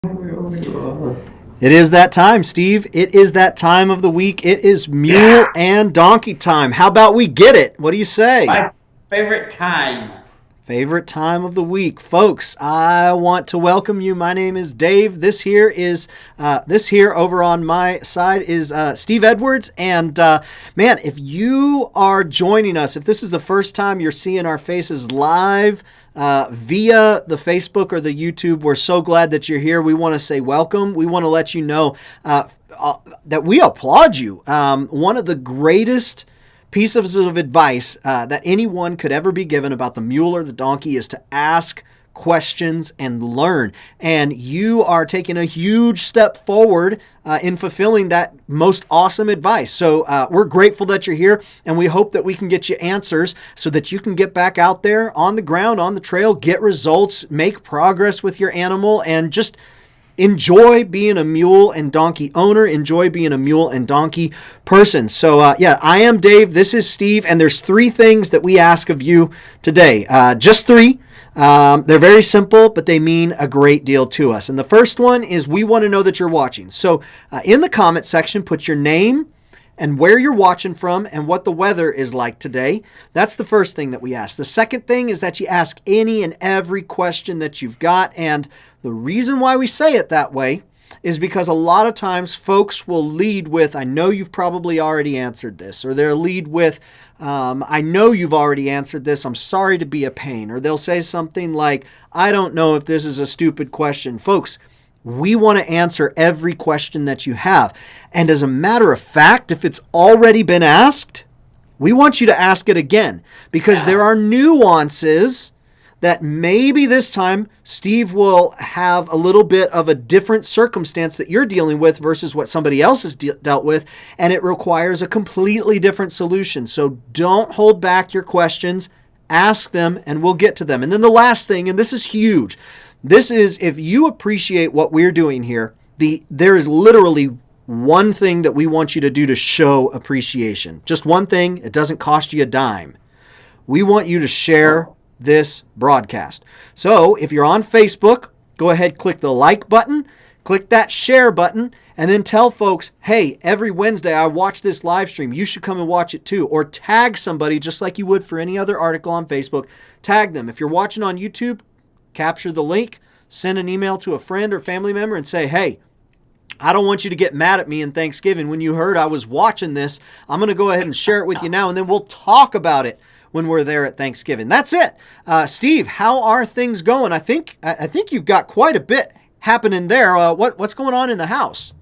It is that time, Steve. It is that time of the week. It is mule and donkey time. How about we get it? What do you say? My favorite time. Favorite time of the week. Folks, I want to welcome you. My name is Dave. This here over on my side is Steve Edwards. And man, if you are joining us, if this is the first time you're seeing our faces live via the Facebook or the YouTube, we're so glad that you're here. We want to say welcome. We want to let you know that we applaud you. One of the greatest pieces of advice that anyone could ever be given about the mule or the donkey is to ask questions and learn. And you are taking a huge step forward in fulfilling that most awesome advice. So we're grateful that you're here, and we hope that we can get you answers so that you can get back out there on the ground, on the trail, get results, make progress with your animal, and just enjoy being a mule and donkey owner. Enjoy being a mule and donkey person. So I am Dave. This is Steve. And there's three things that we ask of you today. Just three. They're very simple, but they mean a great deal to us. And the first one is we want to know that you're watching. So in the comment section, put your name and where you're watching from and what the weather is like today. That's the first thing that we ask. The second thing is that you ask any and every question that you've got. And the reason why we say it that way is because a lot of times folks will lead with, I know you've probably already answered this, or they'll lead with, I know you've already answered this, I'm sorry to be a pain. Or they'll say something like, I don't know if this is a stupid question. Folks, we want to answer every question that you have. And as a matter of fact, if it's already been asked, we want you to ask it again, because there are nuances that maybe this time Steve will have a little bit of a different circumstance that you're dealing with versus what somebody else has dealt with, and it requires a completely different solution. So don't hold back your questions, ask them, and we'll get to them. And then the last thing, and this is huge, this is if you appreciate what we're doing here, there is literally one thing that we want you to do to show appreciation. Just one thing. It doesn't cost you a dime. We want you to share this broadcast. So if you're on Facebook, go ahead, click the like button, click that share button, and then tell folks, hey, every Wednesday I watch this live stream. You should come and watch it too. Or tag somebody just like you would for any other article on Facebook. Tag them. If you're watching on YouTube, capture the link, send an email to a friend or family member and say, hey, I don't want you to get mad at me in Thanksgiving when you heard I was watching this. I'm going to go ahead and share it with you now, and then we'll talk about it when we're there at Thanksgiving. That's it. Steve, how are things going? I think you've got quite a bit happening there. What's going on in the house?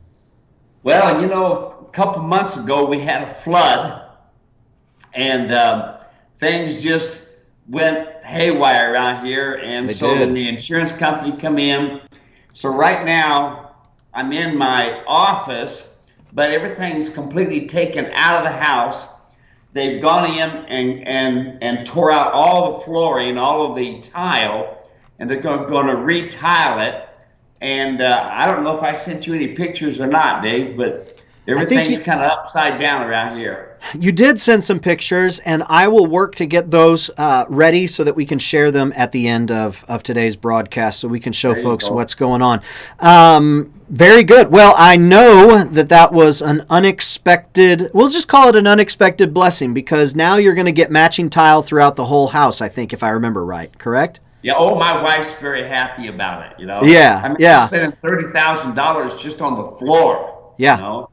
Well, a couple months ago we had a flood, and things just went haywire around here. And then the insurance company come in. So right now I'm in my office, but everything's completely taken out of the house. They've gone in and tore out all the flooring, all of the tile, and they're going to re-tile it. And I don't know if I sent you any pictures or not, Dave, but everything's kind of upside down around here. You did send some pictures, and I will work to get those ready so that we can share them at the end of today's broadcast so we can show folks what's going on. Very good. Well, I know that was an unexpected, we'll just call it an unexpected blessing, because now you're going to get matching tile throughout the whole house, I think, if I remember right. Correct? Yeah. Oh, my wife's very happy about it, Yeah. I'm spending $30,000 just on the floor. Yeah.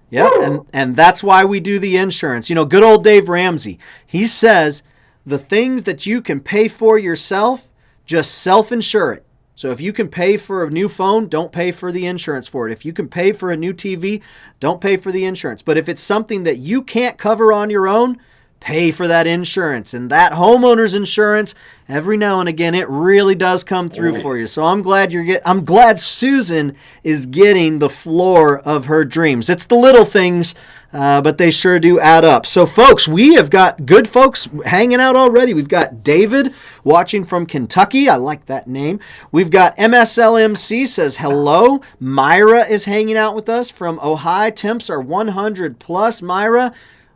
Yeah, and that's why we do the insurance. Good old Dave Ramsey, he says the things that you can pay for yourself, just self-insure it. So if you can pay for a new phone, don't pay for the insurance for it. If you can pay for a new TV, don't pay for the insurance. But if it's something that you can't cover on your own, pay for that insurance. And that homeowner's insurance, every now and again, it really does come through for you. So I'm glad Susan is getting the floor of her dreams. It's the little things, but they sure do add up. So folks, we have got good folks hanging out already. We've got David watching from Kentucky. I like that name. We've got MSLMC says hello. Myra is hanging out with us from Ohio. Temps are 100 plus. Myra,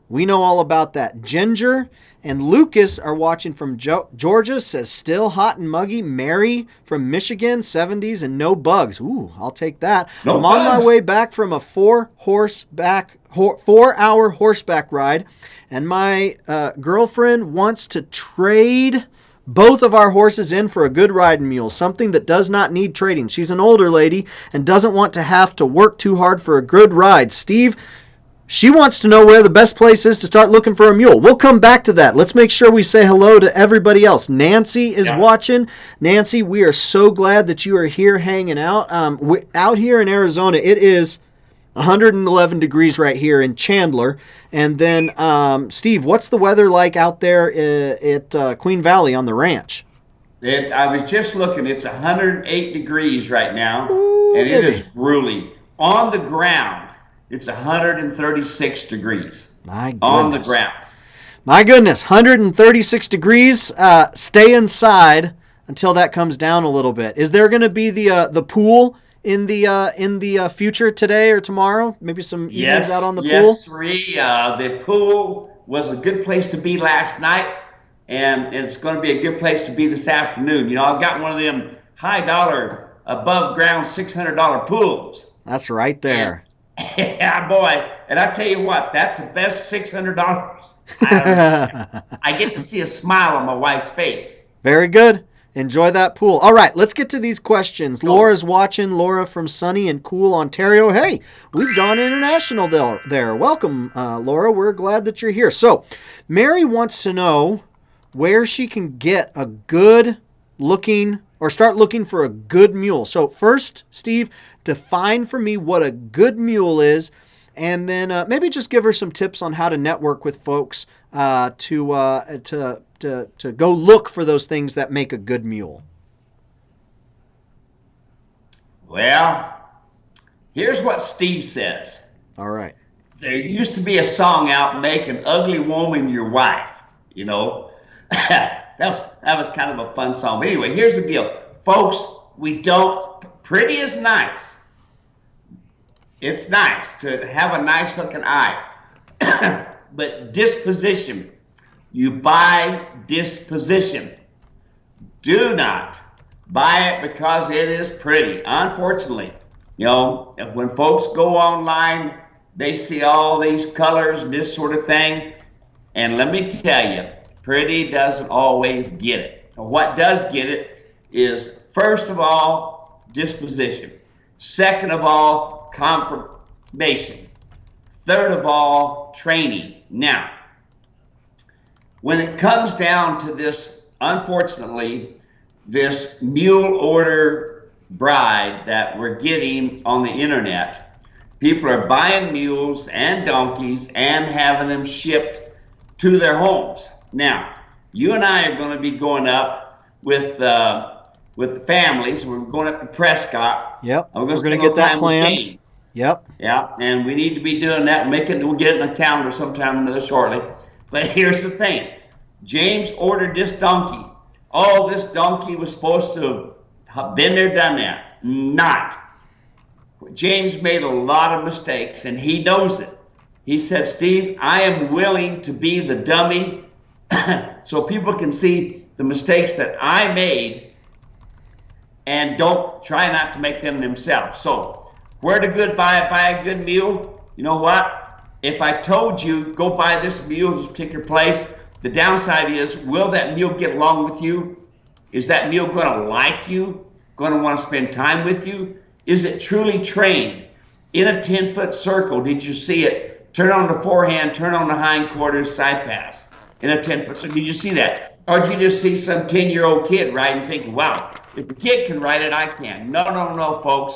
We know all about that. Ginger and Lucas are watching from Georgia, says still hot and muggy. Mary from Michigan, 70s and no bugs. Ooh, I'll take that. No I'm bugs. on my way back from a 4-hour horseback ride, and my girlfriend wants to trade both of our horses in for a good riding mule, something that does not need trading. She's an older lady and doesn't want to have to work too hard for a good ride. Steve, she wants to know where the best place is to start looking for a mule. We'll come back to that. Let's make sure we say hello to everybody else. Nancy is watching. Nancy, we are so glad that you are here hanging out. Out here in Arizona, it is 111 degrees right here in Chandler. And then, Steve, what's the weather like out there at Queen Valley on the ranch? I was just looking. It's 108 degrees right now, baby. and it is grueling. On the ground, it's 136 degrees. My goodness. On the ground. My goodness, 136 degrees. Stay inside until that comes down a little bit. Is there going to be the pool in the future today or tomorrow? Maybe some evenings out on the pool? Yes, Ree. The pool was a good place to be last night, and it's going to be a good place to be this afternoon. You know, I've got one of them high dollar, above ground $600 pools. That's right there. Yeah, boy. And I tell you what, that's the best $600. I get to see a smile on my wife's face. Very good. Enjoy that pool. All right, let's get to these questions. Laura's watching. Laura from sunny and cool Ontario. Hey, we've gone international there. Welcome, Laura. We're glad that you're here. So, Mary wants to know where she can get a good looking or start looking for a good mule. So first, Steve, define for me what a good mule is, and then maybe just give her some tips on how to network with folks to go look for those things that make a good mule. Well, here's what Steve says. All right. There used to be a song out, "Make an Ugly Woman Your Wife," you know. That was kind of a fun song. But anyway, here's the deal. Folks, pretty is nice. It's nice to have a nice looking eye. But disposition, you buy disposition. Do not buy it because it is pretty. Unfortunately, you know, when folks go online, they see all these colors and this sort of thing. And let me tell you, pretty doesn't always get it. What does get it is, first of all, disposition. Second of all, confirmation. Third of all, training. Now, when it comes down to this, unfortunately, this mule order bride that we're getting on the internet, people are buying mules and donkeys and having them shipped to their homes. Now, you and I are going to be going up with the families. We're going up to Prescott. Yep. We're going to get that planned. Yep. Yeah, and we need to be doing that. We'll get it in the calendar sometime shortly. But here's the thing. James ordered this donkey. Oh, this donkey was supposed to have been there, done that. Not. James made a lot of mistakes, and he knows it. He said, "Steve, I am willing to be the dummy so people can see the mistakes that I made and don't try not to make them themselves." So, where to buy a good mule? You know what? If I told you, go buy this mule at this particular place, the downside is, will that mule get along with you? Is that mule going to like you? Going to want to spend time with you? Is it truly trained? In a 10-foot circle, did you see it? Turn on the forehand, turn on the hindquarters, side pass. In a 10-foot circle, did you see that? Or did you just see some 10-year-old kid riding thinking, wow, if the kid can ride it, I can. No, folks.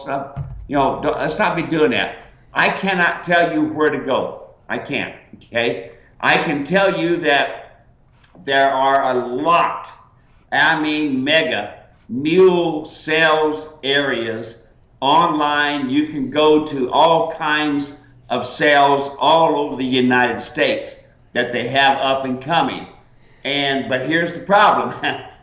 You know, let's not be doing that. I cannot tell you where to go. I can't, okay? I can tell you that there are a lot, mega mule sales areas online. You can go to all kinds of sales all over the United States that they have up and coming. But here's the problem.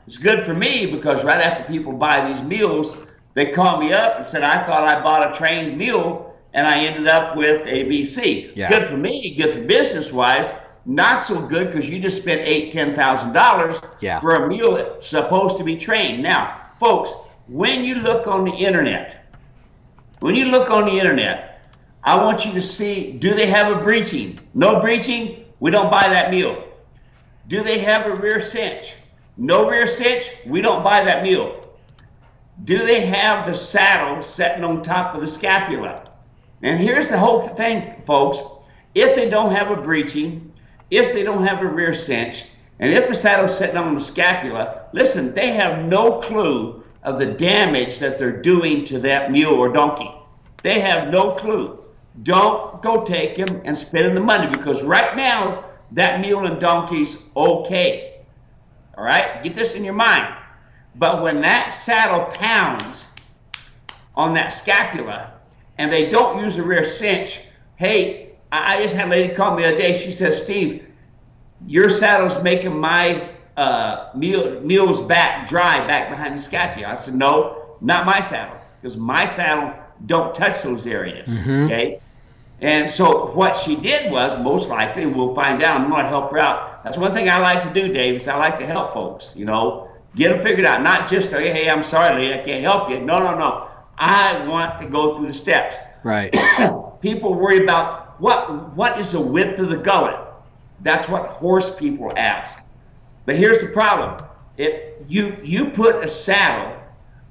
It's good for me because right after people buy these mules, they call me up and said, "I thought I bought a trained mule and I ended up with ABC. Yeah. Good for me, good for business-wise. Not so good because you just spent $8,000-$10,000 Yeah. for a mule that's supposed to be trained. Now, folks, when you look on the internet, I want you to see, do they have a breeching? No breeching, we don't buy that mule. Do they have a rear cinch? No rear cinch, we don't buy that mule. Do they have the saddle sitting on top of the scapula? And here's the whole thing, folks. If they don't have a breeching, if they don't have a rear cinch, and if the saddle's sitting on the scapula, listen, they have no clue of the damage that they're doing to that mule or donkey. They have no clue. Don't go take him and spend the money, because right now, that mule and donkey's okay. All right? Get this in your mind. But when that saddle pounds on that scapula and they don't use a rear cinch, hey, I just had a lady call me the other day. She says, Steve, your saddle's making my mule's back dry back behind the scapula. I said, no, not my saddle, because my saddle don't touch those areas, okay? And so what she did was, most likely, we'll find out, I'm going to help her out. That's one thing I like to do, Dave, is I like to help folks, you know, get them figured out. Not just, hey, I'm sorry, lady, I can't help you. No. I want to go through the steps. Right. People worry about what is the width of the gullet. That's what horse people ask. But here's the problem. If you put a saddle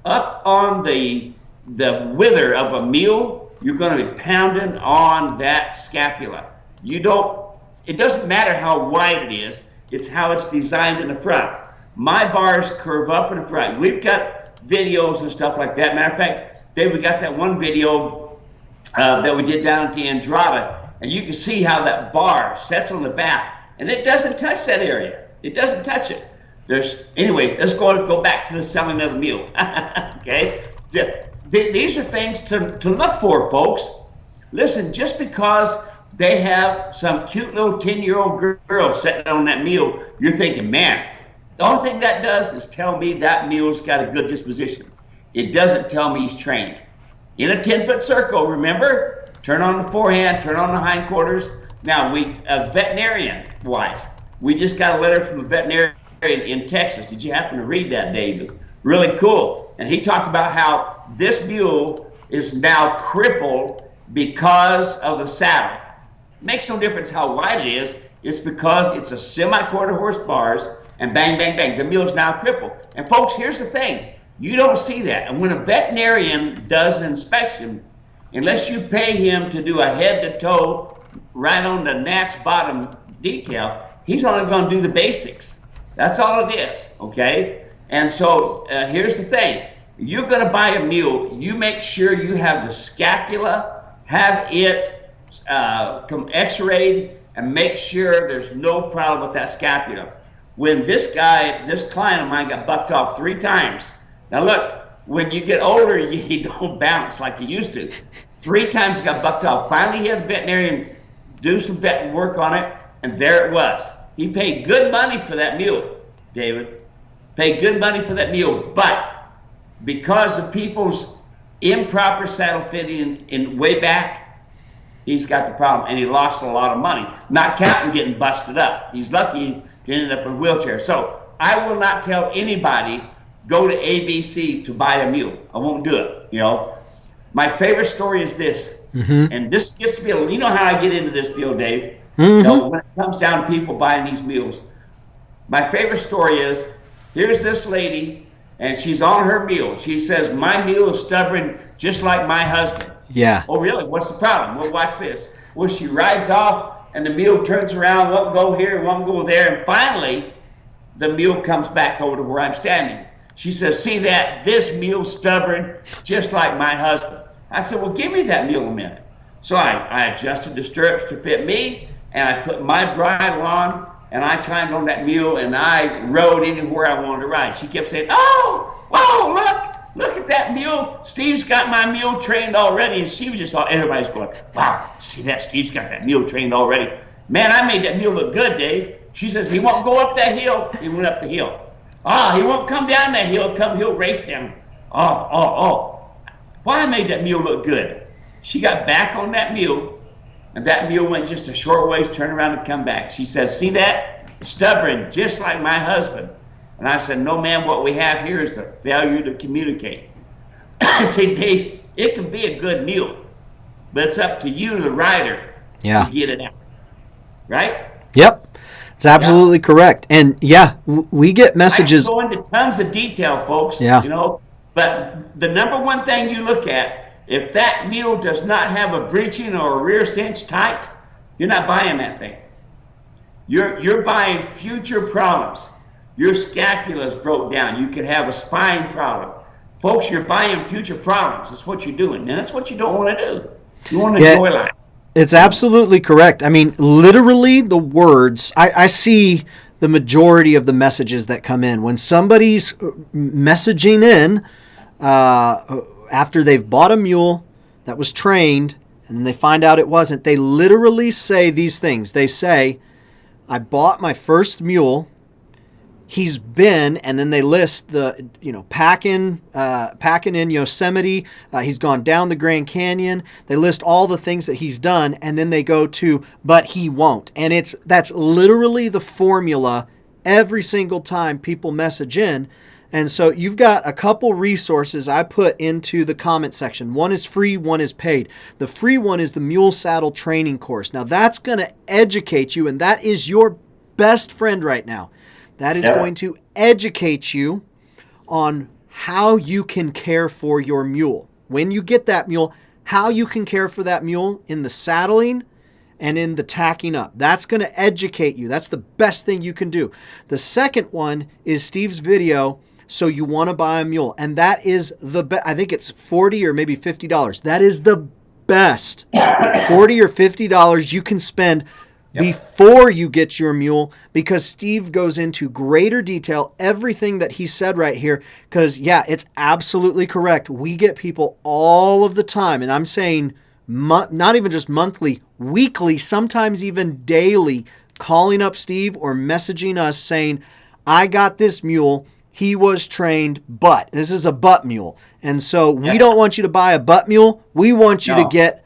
up on the wither of a mule, you're going to be pounding on that scapula. It doesn't matter how wide it is, it's how it's designed in the front. My bars curve up in the front. We've got videos and stuff like that. Matter of fact, Dave, we got that one video that we did down at the Andrada, and you can see how that bar sets on the back, and it doesn't touch that area. It doesn't touch it. Anyway, let's go back to the selling of the mule. Okay? These are things to look for, folks. Listen, just because they have some cute little 10-year-old girl sitting on that mule, you're thinking, man, the only thing that does is tell me that mule's got a good disposition. It doesn't tell me he's trained. In a 10-foot circle, remember? Turn on the forehand, turn on the hindquarters. Now, veterinarian-wise, we just got a letter from a veterinarian in Texas. Did you happen to read that, Dave? Really cool. And he talked about how this mule is now crippled because of the saddle. Makes no difference how wide it is. It's because it's a semi-quarter horse bars, and bang, bang, bang, the mule's now crippled. And folks, here's the thing. You don't see that. And when a veterinarian does an inspection, unless you pay him to do a head-to-toe right on the gnat's bottom detail, he's only going to do the basics. That's all it is, okay? And so here's the thing. You're going to buy a mule, you make sure you have the scapula, have it x-rayed, and make sure there's no problem with that scapula. When this client of mine got bucked off 3 times. Now look, when you get older, you don't bounce like you used to. 3 times he got bucked off. Finally, he had a veterinarian do some vet work on it, and there it was. He paid good money for that mule, David. Paid good money for that mule, but because of people's improper saddle fitting in way back, he's got the problem, and he lost a lot of money. Not counting getting busted up. He's lucky he ended up in a wheelchair. So I will not tell anybody, go to ABC to buy a mule. I won't do it, you know. My favorite story is this, and this gets to be, you know how I get into this deal, Dave? You know, when it comes down to people buying these mules. My favorite story is, here's this lady, and she's on her mule. She says, my mule is stubborn just like my husband. Yeah. Oh, really? What's the problem? Well, watch this. Well, she rides off, and the mule turns around, won't go here, won't go there, and finally, the mule comes back over to where I'm standing. She says, see that? This mule's stubborn just like my husband. I said, well, give me that mule a minute. So I adjusted the stirrups to fit me, and I put my bridle on, and I climbed on that mule, and I rode anywhere I wanted to ride. She kept saying, oh, whoa, look at that mule. Steve's got my mule trained already. And she was just all, everybody's going, wow, see that? Steve's got that mule trained already. Man, I made that mule look good, Dave. She says, he won't go up that hill. He went up the hill. He won't come down that hill. He'll race down. Why I made that mule look good? She got back on that mule, and that mule went just a short ways, turned around and come back. She says, see that? Stubborn, just like my husband. And I said, no, ma'am, what we have here is the failure to communicate. I said, Dave, it can be a good mule, but it's up to you, the rider, to get it out. Right? Yep. It's absolutely correct. And we get messages. I can go into tons of detail, folks. Yeah. You know, but the number one thing you look at, if that mule does not have a breeching or a rear cinch tight, you're not buying that thing. You're buying future problems. Your scapula's broke down. You could have a spine problem. Folks, you're buying future problems. That's what you're doing. And that's what you don't want to do. You want to enjoy life. It's absolutely correct. I mean, literally the words, I see the majority of the messages that come in. When somebody's messaging in after they've bought a mule that was trained and then they find out it wasn't, they literally say these things. They say, I bought my first mule. He's been, and then they list the, packing in Yosemite. He's gone down the Grand Canyon. They list all the things that he's done, and then they go to, but he won't. And that's literally the formula every single time people message in. And so you've got a couple resources I put into the comment section. One is free, one is paid. The free one is the Mule Saddle Training Course. Now that's going to educate you, and that is your best friend right now. That is going to educate you on how you can care for your mule. When you get that mule, how you can care for that mule in the saddling and in the tacking up. That's going to educate you. That's the best thing you can do. The second one is Steve's video, So You Want to Buy a Mule. And that is the best. I think it's $40 or maybe $50. That is the best $40 or $50 you can spend before you get your mule, because Steve goes into greater detail, everything that he said right here, because, it's absolutely correct. We get people all of the time, and I'm saying not even just monthly, weekly, sometimes even daily, calling up Steve or messaging us saying, I got this mule, he was trained, but this is a butt mule. And so we don't want you to buy a butt mule. We want you to get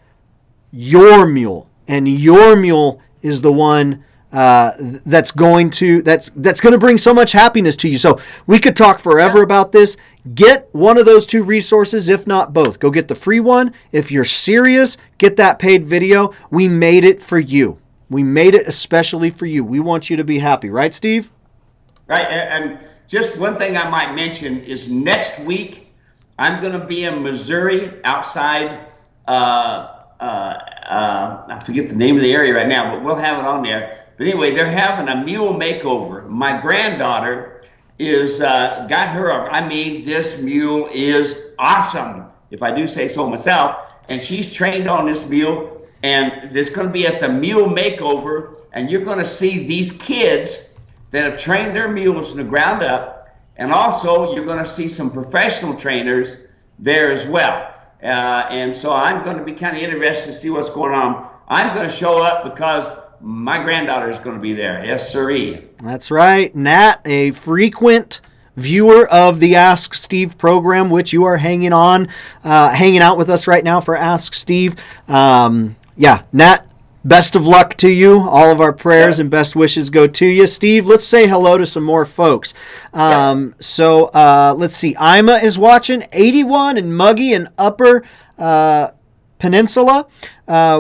your mule, and your mule is the one that's going to bring so much happiness to you. So we could talk forever about this. Get one of those two resources, if not both. Go get the free one. If you're serious, get that paid video. We made it for you. We made it especially for you. We want you to be happy. Right, Steve? Right. And just one thing I might mention is next week, I'm going to be in Missouri outside I forget the name of the area right now, but we'll have it on there. But anyway, they're having a mule makeover. My granddaughter is this mule is awesome, if I do say so myself. And she's trained on this mule, and it's going to be at the mule makeover, and you're going to see these kids that have trained their mules from the ground up, and also you're going to see some professional trainers there as well. And so I'm going to be kind of interested to see what's going on. I'm going to show up because my granddaughter is going to be there. Yes, sirree. That's right. Nat, a frequent viewer of the Ask Steve program, which you are hanging out with us right now for Ask Steve. Nat, best of luck to you. All of our prayers and best wishes go to you. Steve, let's say hello to some more folks. So let's see. Ima is watching. 81 and Muggy in Upper Peninsula.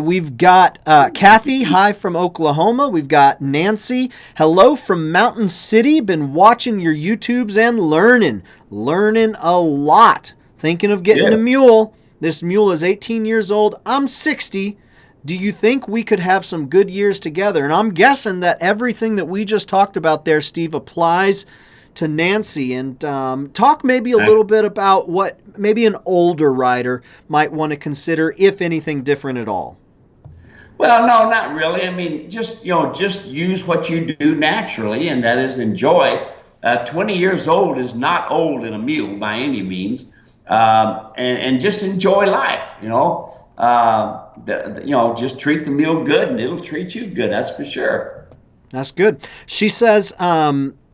We've got Kathy, hi from Oklahoma. We've got Nancy, hello from Mountain City. Been watching your YouTubes and learning a lot. Thinking of getting a mule. This mule is 18 years old. I'm 60. Do you think we could have some good years together? And I'm guessing that everything that we just talked about there, Steve, applies to Nancy. And talk maybe a little bit about what maybe an older rider might want to consider, if anything different at all. Well, no, not really. I mean, just use what you do naturally, and that is enjoy. 20 years old is not old in a mule by any means. And just enjoy life, just treat the mule good, and it'll treat you good. That's for sure. That's good. She says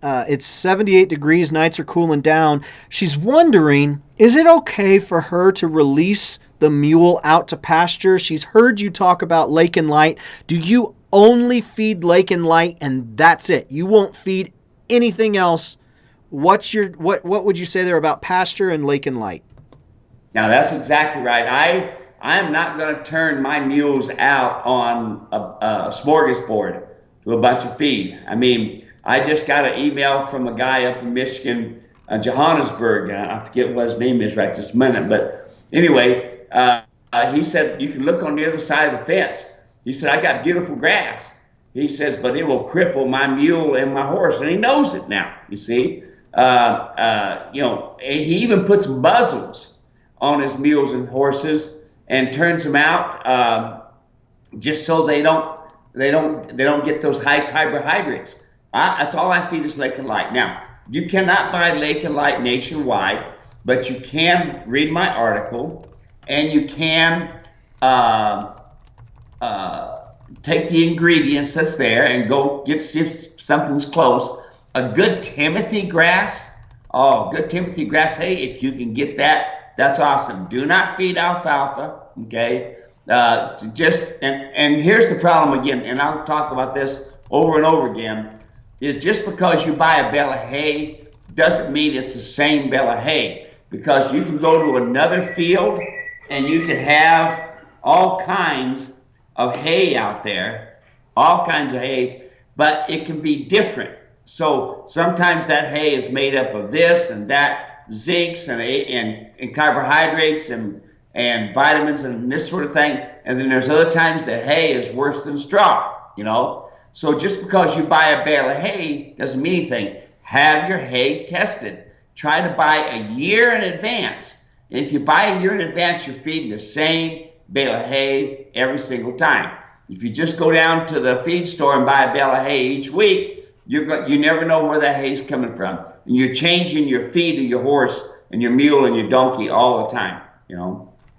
it's 78 degrees. Nights are cooling down. She's wondering, is it okay for her to release the mule out to pasture. She's heard you talk about Lake and Light. Do you only feed Lake and Light and that's it? You won't feed anything else? What would you say there about pasture and Lake and Light? Now that's exactly right. I'm not going to turn my mules out on a smorgasbord to a bunch of feed. I mean, I just got an email from a guy up in Michigan, Johannesburg. I forget what his name is right this minute, but anyway, he said you can look on the other side of the fence. He said I got beautiful grass. He says, but it will cripple my mule and my horse, and he knows it now. You see, he even puts muzzles on his mules and horses and turns them out just so they don't get those high carbohydrates. That's all I feed is Lake and Light. Now, you cannot buy Lake and Light nationwide, but you can read my article, and you can take the ingredients that's there and go see if something's close. A good Timothy grass, good Timothy grass hay, if you can get that, that's awesome. Do not feed alfalfa, okay? And here's the problem again, and I'll talk about this over and over again, is just because you buy a bale of hay doesn't mean it's the same bale of hay, because you can go to another field and you can have all kinds of hay out there, all kinds of hay, but it can be different. So sometimes that hay is made up of this and that, zincs and carbohydrates and vitamins and this sort of thing. And then there's other times that hay is worse than straw, So just because you buy a bale of hay doesn't mean anything. Have your hay tested. Try to buy a year in advance. And if you buy a year in advance, you're feeding the same bale of hay every single time. If you just go down to the feed store and buy a bale of hay each week, you never know where that hay is coming from. And you're changing your feed to your horse and your mule and your donkey all the time,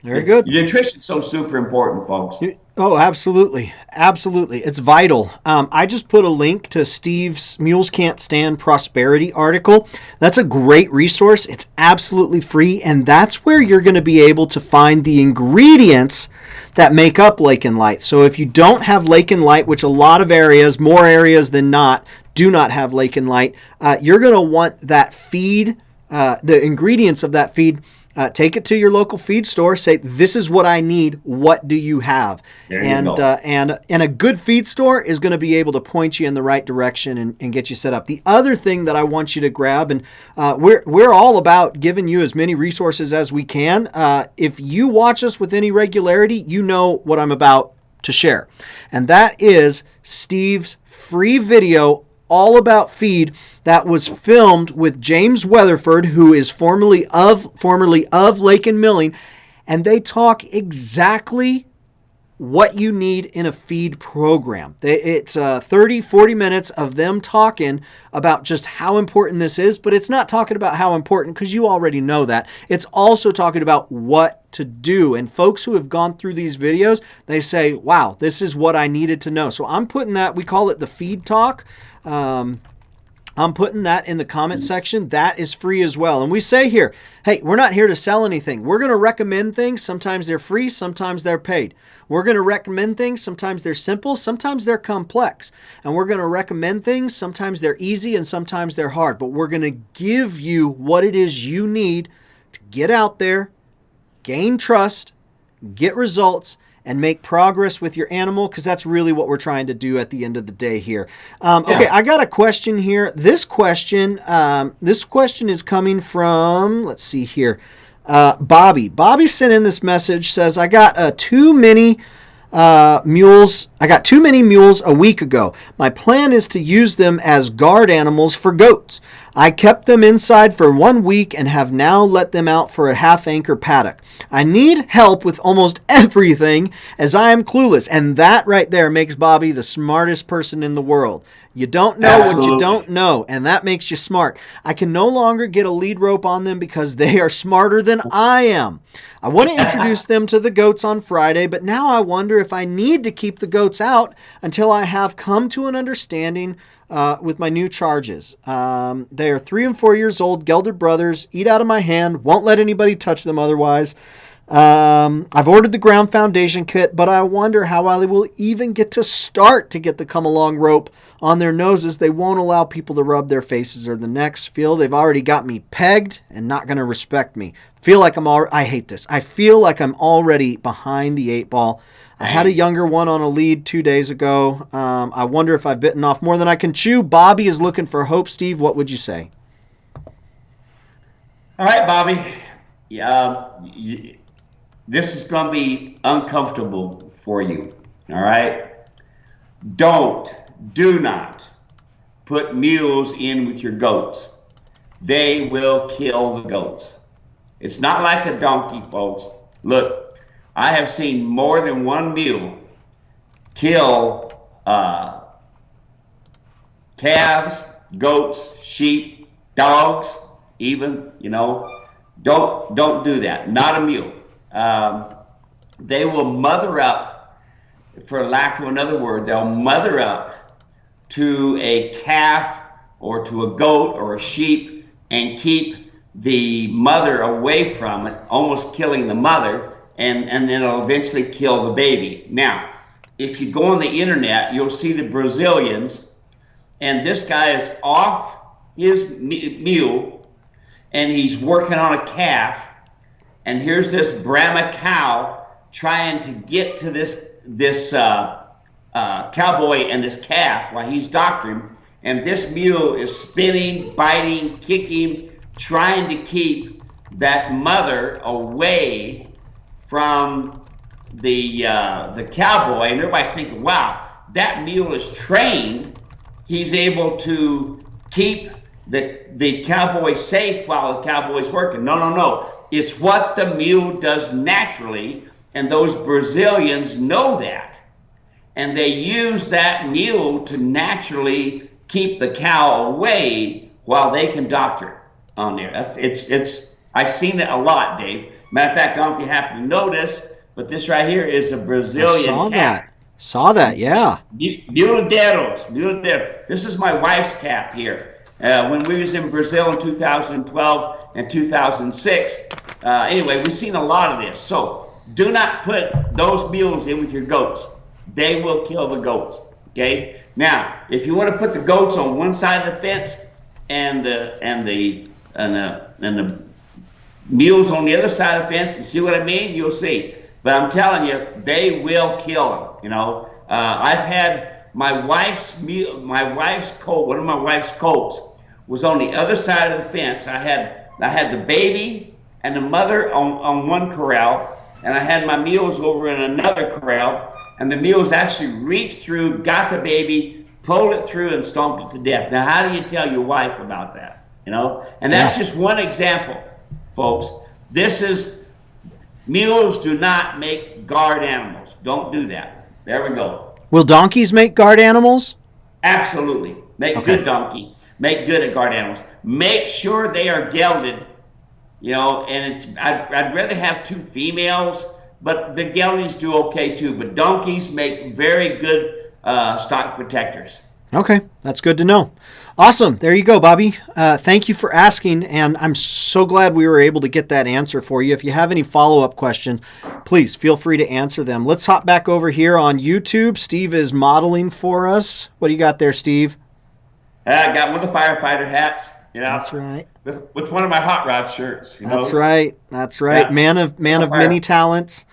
Very good. Nutrition is so super important, folks. Oh, absolutely. Absolutely. It's vital. I just put a link to Steve's Mules Can't Stand Prosperity article. That's a great resource. It's absolutely free, and that's where you're going to be able to find the ingredients that make up Lake and Light. So if you don't have Lake and Light, which a lot of areas, more areas than not, do not have Lake and Light, you're going to want that feed, the ingredients of that feed. Take it to your local feed store. Say, this is what I need. What do you have? And a good feed store is going to be able to point you in the right direction and get you set up. The other thing that I want you to grab, and we're all about giving you as many resources as we can. If you watch us with any regularity, you know what I'm about to share. And that is Steve's free video all about feed that was filmed with James Weatherford, who is formerly of Lake and Milling, and they talk exactly what you need in a feed program. It's 30, 40 minutes of them talking about just how important this is, but it's not talking about how important because you already know that. It's also talking about what to do. And folks who have gone through these videos, they say, wow, this is what I needed to know. So I'm putting that, we call it the feed talk. I'm putting that in the comment section. That is free as well. And we say here, hey, we're not here to sell anything. We're going to recommend things. Sometimes they're free, sometimes they're paid. We're going to recommend things. Sometimes they're simple, sometimes they're complex. And we're going to recommend things. Sometimes they're easy and sometimes they're hard. But we're going to give you what it is you need to get out there, gain trust, get results, and make progress with your animal, because that's really what we're trying to do at the end of the day here. Okay, I got a question here. This question is coming from, let's see here, Bobby. Bobby sent in this message, says, I got too many mules. I got too many mules a week ago. My plan is to use them as guard animals for goats. I kept them inside for 1 week and have now let them out for a half-acre paddock. I need help with almost everything as I am clueless. And that right there makes Bobby the smartest person in the world. You don't know what you don't know, and that makes you smart. I can no longer get a lead rope on them because they are smarter than I am. I want to introduce them to the goats on Friday, but now I wonder if I need to keep the goats out until I have come to an understanding with my new charges. They are 3 and 4 years old, gelded brothers, eat out of my hand, won't let anybody touch them otherwise. I've ordered the ground foundation kit, but I wonder how I will even get to start to get the come along rope on their noses. They won't allow people to rub their faces or the necks. Feel they've already got me pegged and not going to respect me. Feel like I hate this. I feel like I'm already behind the 8 ball. I had a younger one on a lead 2 days ago. I wonder if I've bitten off more than I can chew. Bobby is looking for hope. Steve, what would you say? All right, Bobby. This is going to be uncomfortable for you. All right. Do not put mules in with your goats. They will kill the goats. It's not like a donkey, folks. Look, I have seen more than one mule kill calves, goats, sheep, dogs, even, don't do that. Not a mule. They will mother up, for lack of another word, they'll mother up to a calf or to a goat or a sheep and keep the mother away from it, almost killing the mother, and then it'll eventually kill the baby. Now, if you go on the internet, you'll see the Brazilians, and this guy is off his mule, and he's working on a calf, and here's this Brahma cow trying to get to this cowboy and this calf while he's doctoring him, and this mule is spinning, biting, kicking, trying to keep that mother away from the cowboy, and everybody's thinking, wow, that mule is trained. He's able to keep the cowboy safe while the cowboy's working. No. It's what the mule does naturally, and those Brazilians know that. And they use that mule to naturally keep the cow away while they can doctor on there. I've seen it a lot, Dave. Matter of fact, I don't know if you happen to notice, but this right here is a Brazilian cat. Saw that, yeah. Muladeiros. This is my wife's cat here. When we was in Brazil in 2012 and 2006. Anyway, we've seen a lot of this. So do not put those mules in with your goats. They will kill the goats. Okay. Now, if you want to put the goats on one side of the fence and the mules on the other side of the fence, you see what I mean? You'll see. But I'm telling you, they will kill them. I've had my wife's colt. One of my wife's colts was on the other side of the fence. I had the baby and the mother on one corral, and I had my mules over in another corral, and the mules actually reached through, got the baby, pulled it through, and stomped it to death. Now, how do you tell your wife about that? And that's just one example, folks. Mules do not make guard animals. Don't do that. There we go. Will donkeys make guard animals? Absolutely. Make good donkey. Make good at guard animals. Make sure they are gelded. And I'd rather have 2 females, but the geldies do okay too. But donkeys make very good stock protectors. Okay, that's good to know. Awesome. There you go, Bobby. Thank you for asking, and I'm so glad we were able to get that answer for you. If you have any follow-up questions, please feel free to answer them. Let's hop back over here on YouTube. Steve is modeling for us. What do you got there, Steve? I got one of the firefighter hats. That's right. With one of my hot rod shirts. That's right. Yeah. Man of many talents.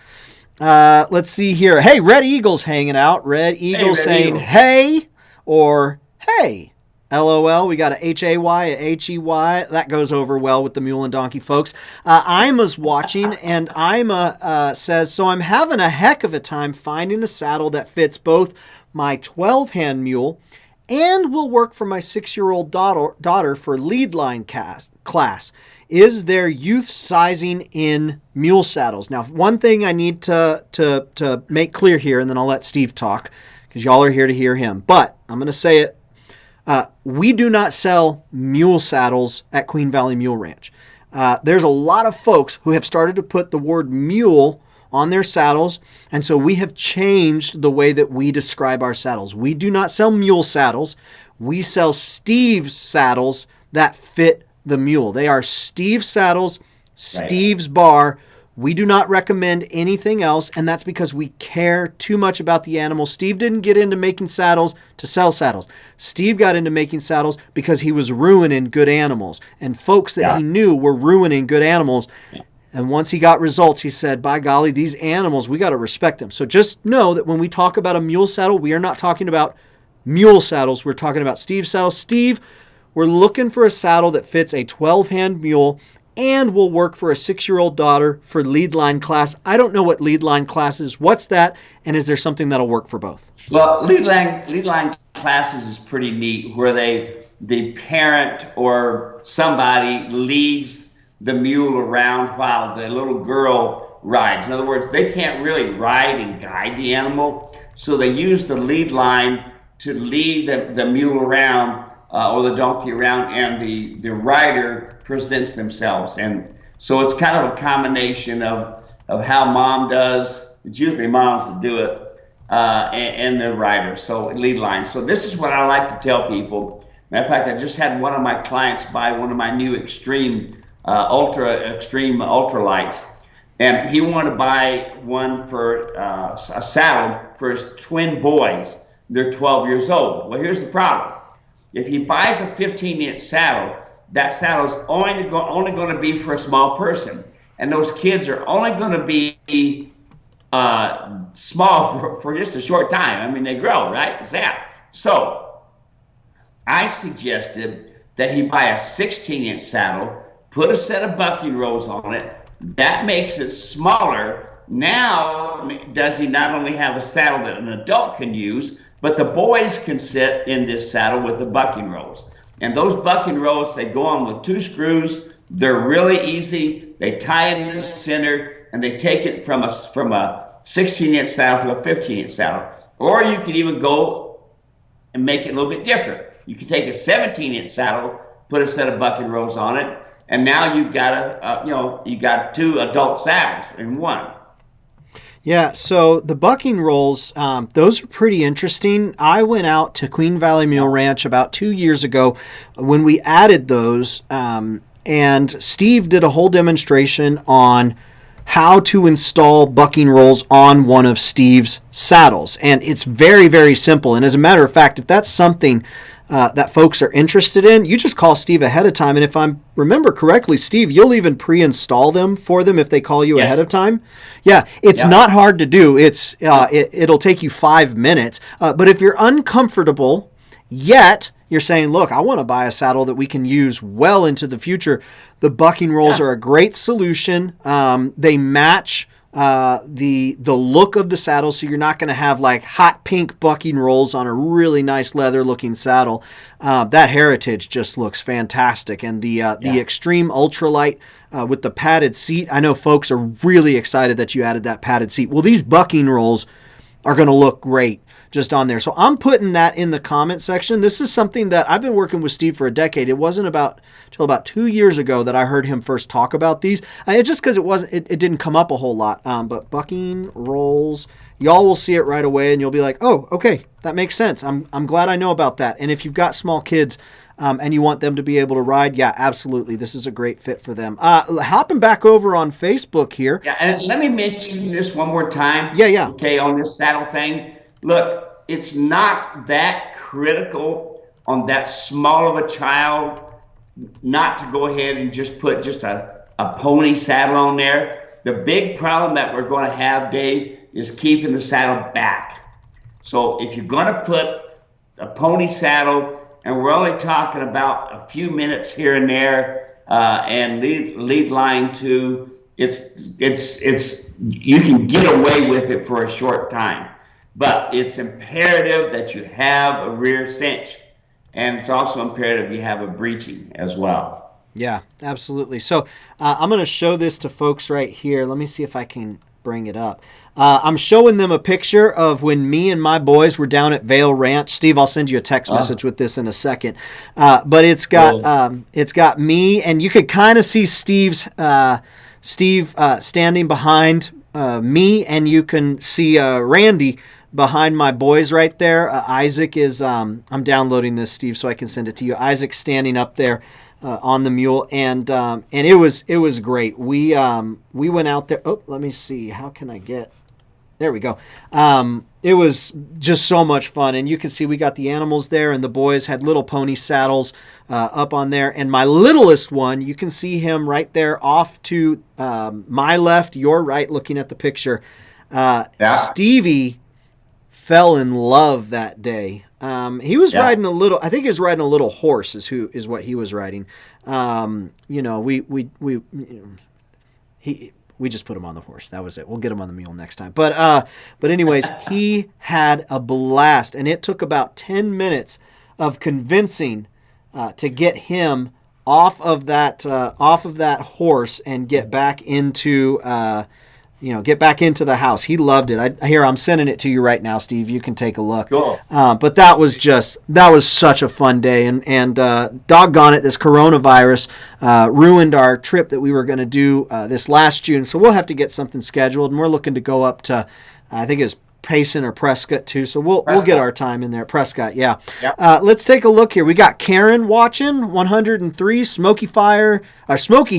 Let's see here. Hey, Red Eagle's hanging out. Red Eagle saying, hey, or hey. LOL. We got a H-A-Y, a H-E-Y. That goes over well with the mule and donkey folks. Ima's watching, and Ima says, so I'm having a heck of a time finding a saddle that fits both my 12-hand mule and will work for my 6-year-old daughter for lead line class. Is there youth sizing in mule saddles? Now, one thing I need to make clear here, and then I'll let Steve talk, because y'all are here to hear him. But I'm going to say it. We do not sell mule saddles at Queen Valley Mule Ranch. There's a lot of folks who have started to put the word mule on their saddles, and so we have changed the way that we describe our saddles. We do not sell mule saddles. We sell Steve's saddles that fit the mule. They are Steve's saddles, Steve's bar, We do not recommend anything else, and that's because we care too much about the animal. Steve didn't get into making saddles to sell saddles. Steve got into making saddles because he was ruining good animals, and folks that he knew were ruining good animals. And once he got results, he said, by golly, these animals, we got to respect them. So just know that when we talk about a mule saddle, we are not talking about mule saddles. We're talking about Steve's saddle. Steve, we're looking for a saddle that fits a 12-hand mule and will work for a 6-year-old daughter for lead line class. I don't know what lead line class is. What's that? And is there something that'll work for both? Well, lead line classes is pretty neat, where the parent or somebody leads the mule around while the little girl rides. In other words, they can't really ride and guide the animal, so they use the lead line to lead the mule around or the donkey around, and the rider presents themselves. And so it's kind of a combination of how mom does, it's usually moms that do it, and the rider, so lead line. So this is what I like to tell people. Matter of fact, I just had one of my clients buy one of my new ultra lights, and he wanted to buy one for a saddle for his twin boys. They're 12 years old. Well, here's the problem. If he buys a 15-inch saddle, that saddle is only going to be for a small person. And those kids are only going to be small for just a short time. I mean, they grow, right? It's that. So I suggested that he buy a 16-inch saddle, put a set of bucking rows on it. That makes it smaller. Now, does he not only have a saddle that an adult can use, but the boys can sit in this saddle with the bucking rows. And those bucking rows, they go on with 2 screws. They're really easy. They tie it in the center, and they take it from a 16-inch saddle to a 15-inch saddle. Or you could even go and make it a little bit different. You could take a 17-inch saddle, put a set of bucking rows on it, and now you've got you got 2 adult saddles in one. Yeah, so the bucking rolls, those are pretty interesting. I went out to Queen Valley Mule Ranch about 2 years ago when we added those, and Steve did a whole demonstration on how to install bucking rolls on one of Steve's saddles. And it's very, very simple. And as a matter of fact, if that's something that folks are interested in, you just call Steve ahead of time. And if I remember correctly, Steve, you'll even pre-install them for them if they call you ahead of time. Yeah, it's not hard to do. It'll take you 5 minutes. But if you're uncomfortable, yet you're saying, look, I want to buy a saddle that we can use well into the future, the bucking rolls are a great solution. They match the look of the saddle, so you're not going to have like hot pink bucking rolls on a really nice leather looking saddle. That Heritage just looks fantastic, and the extreme ultralight with the padded seat, I know folks are really excited that you added that padded seat. Well, these bucking rolls are going to look great just on there. So I'm putting that in the comment section. This is something that I've been working with Steve for a decade. It wasn't until about 2 years ago that I heard him first talk about these. It's just because it didn't come up a whole lot. But bucking rolls, y'all will see it right away, and you'll be like, oh, okay, that makes sense. I'm glad I know about that. And if you've got small kids and you want them to be able to ride, yeah, absolutely, this is a great fit for them. Hopping back over on Facebook here. Yeah, and let me mention this one more time. Yeah. Okay, on this saddle thing. Look, it's not that critical on that small of a child not to go ahead and just put just a pony saddle on there. The big problem that we're going to have, Dave, is keeping the saddle back. So if you're going to put a pony saddle, and we're only talking about a few minutes here and there, and lead line too, you can get away with it for a short time. But it's imperative that you have a rear cinch, and it's also imperative you have a breeching as well. Yeah, absolutely. So I'm going to show this to folks right here. Let me see if I can bring it up. I'm showing them a picture of when me and my boys were down at Vail Ranch. Steve, I'll send you a text message with this in a second. But it's got me, and you could kind of see Steve standing behind me, and you can see Randy behind my boys right there. Isaac is, I'm downloading this, Steve, so I can send it to you. Isaac's standing up there on the mule, and it was great. We went out there. Oh, let me see. How can I get? There we go. It was just so much fun, and you can see we got the animals there, and the boys had little pony saddles up on there. And my littlest one, you can see him right there off to my left, your right, looking at the picture. Stevie fell in love that day. He was riding a little. I think he was riding a little horse. Is what he was riding. We just put him on the horse. That was it. We'll get him on the mule next time. But anyways, he had a blast, and it took about 10 minutes of convincing to get him off of that horse and get back into the house. He loved it. I'm sending it to you right now, Steve. You can take a look. Cool. But that was such a fun day, and doggone it, this coronavirus ruined our trip that we were going to do this last June. So we'll have to get something scheduled, and we're looking to go up to, I think it's Payson or Prescott too. So we'll get our time in there. Prescott, yeah. Yep. Let's take a look here. We got Karen watching 103. Smoky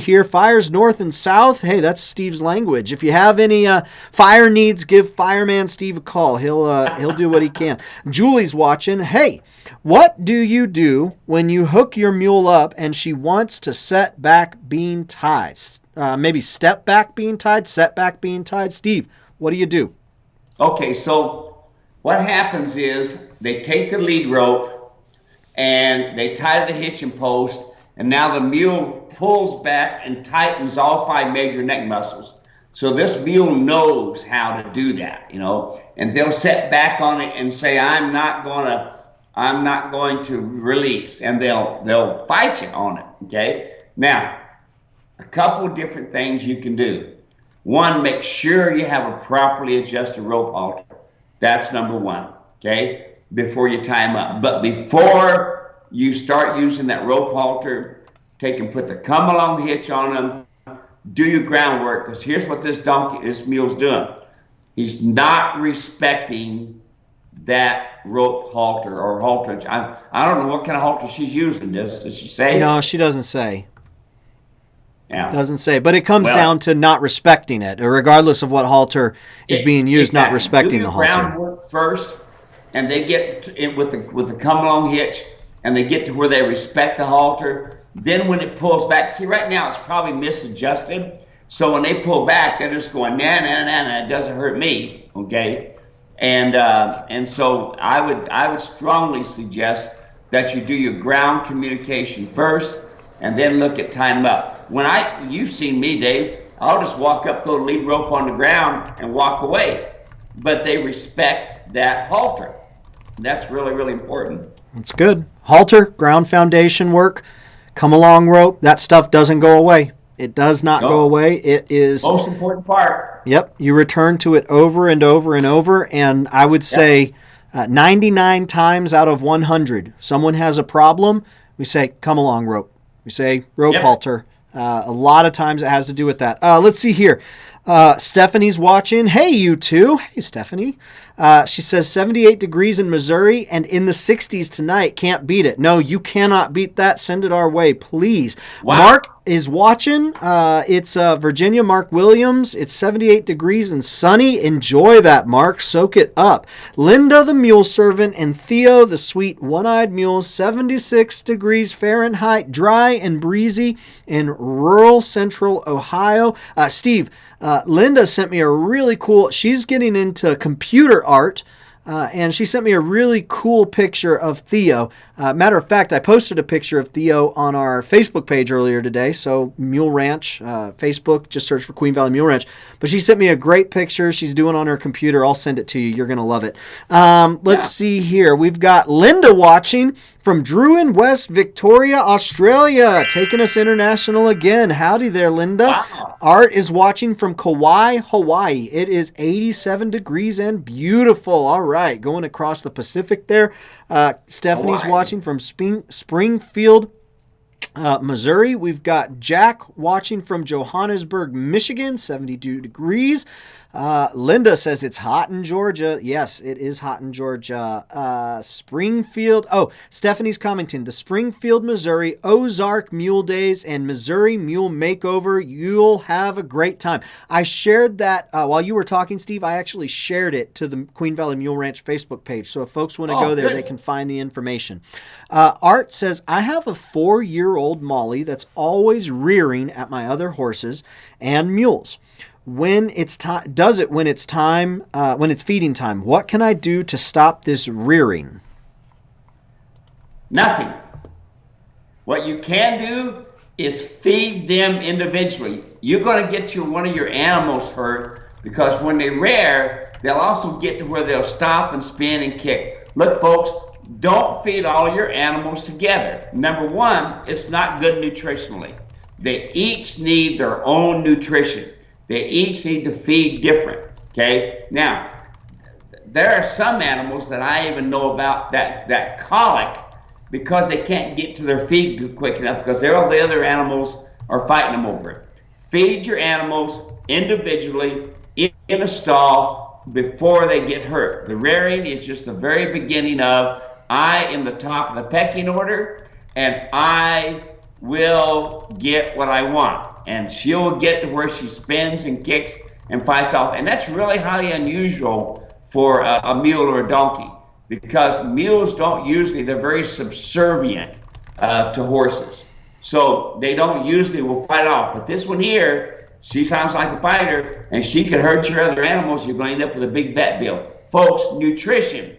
here. Fires north and south. Hey, that's Steve's language. If you have any fire needs, give Fireman Steve a call. He'll do what he can. Julie's watching. Hey, what do you do when you hook your mule up and she wants to set back being tied? Maybe step back being tied, set back being tied. Steve, what do you do? Okay, so what happens is they take the lead rope and they tie to the hitching post, and now the mule pulls back and tightens all 5 major neck muscles. So this mule knows how to do that, and they'll set back on it and say, I'm not going to release, and they'll fight you on it. Okay, now a couple of different things you can do. One, make sure you have a properly adjusted rope halter. That's number one, okay, before you tie them up. But before you start using that rope halter, put the come along hitch on them, do your groundwork, because here's what this mule's doing. He's not respecting that rope halter or halterage. I don't know what kind of halter she's using. Does she say? No, she doesn't say. Yeah. Doesn't say, but it comes down to not respecting it, regardless of what halter is being used. Exactly. Not respecting the halter. Groundwork first, and they get in with the come along hitch, and they get to where they respect the halter. Then when it pulls back, see, right now it's probably misadjusted. So when they pull back, they're just going nah, it doesn't hurt me, okay? And so I would strongly suggest that you do your ground communication first, and then look at tying them up. You've seen me, Dave, I'll just walk up, throw the lead rope on the ground, and walk away. But they respect that halter. That's really, really important. That's good. Halter, ground foundation work, come along rope, that stuff doesn't go away. It does not go away. It is most important part. Yep. You return to it over and over and over, and I would say 99 times out of 100, someone has a problem, we say, come along rope. We say rope halter. A lot of times it has to do with that. Let's see here. Stephanie's watching. Hey, you two. Hey, Stephanie. She says 78 degrees in Missouri and in the 60s tonight. Can't beat it. No, you cannot beat that. Send it our way, please. Wow. Mark is watching. It's Virginia, Mark Williams. It's 78 degrees and sunny. Enjoy that, Mark. Soak it up. Linda, the mule servant, and Theo, the sweet one-eyed mule. 76 degrees Fahrenheit, dry and breezy in rural central Ohio. Steve, Linda sent me a really cool, she's getting into computer art, and she sent me a really cool picture of Theo. Matter of fact, I posted a picture of Theo on our Facebook page earlier today, so Mule Ranch, Facebook, just search for Queen Valley Mule Ranch. But she sent me a great picture she's doing on her computer. I'll send it to you. You're going to love it. Let's see here. We've got Linda watching from Druin, West Victoria, Australia, taking us international again. Howdy there, Linda. Wow. Art is watching from Kauai, Hawaii. It is 87 degrees and beautiful. All right, going across the Pacific there. Stephanie's watching from Springfield, Missouri. We've got Jack watching from Johannesburg, Michigan, 72 degrees. Linda says it's hot in Georgia. Yes, it is hot in Georgia. Springfield. Oh, Stephanie's commenting. The Springfield, Missouri Ozark Mule Days and Missouri Mule Makeover. You'll have a great time. I shared that while you were talking, Steve. I actually shared it to the Queen Valley Mule Ranch Facebook page. So if folks want to go there, they can find the information. Art says, I have a 4-year-old Molly that's always rearing at my other horses and mules. When it's time, does it when it's time, when it's feeding time? What can I do to stop this rearing? Nothing. What you can do is feed them individually. You're going to get one of your animals hurt because when they rear, they'll also get to where they'll stop and spin and kick. Look, folks, don't feed all your animals together. Number one, it's not good nutritionally. They each need their own nutrition. They each need to feed different, okay? Now, there are some animals that I even know about that colic because they can't get to their feed quick enough because all the other animals are fighting them over it. Feed your animals individually in a stall before they get hurt. The rearing is just the very beginning of, I am the top of the pecking order and I will get what I want. And she'll get to where she spins and kicks and fights off. And that's really highly unusual for a mule or a donkey because mules don't usually, they're very subservient to horses. So they don't usually will fight off. But this one here, she sounds like a fighter and she could hurt your other animals. You're going to end up with a big vet bill. Folks, nutrition,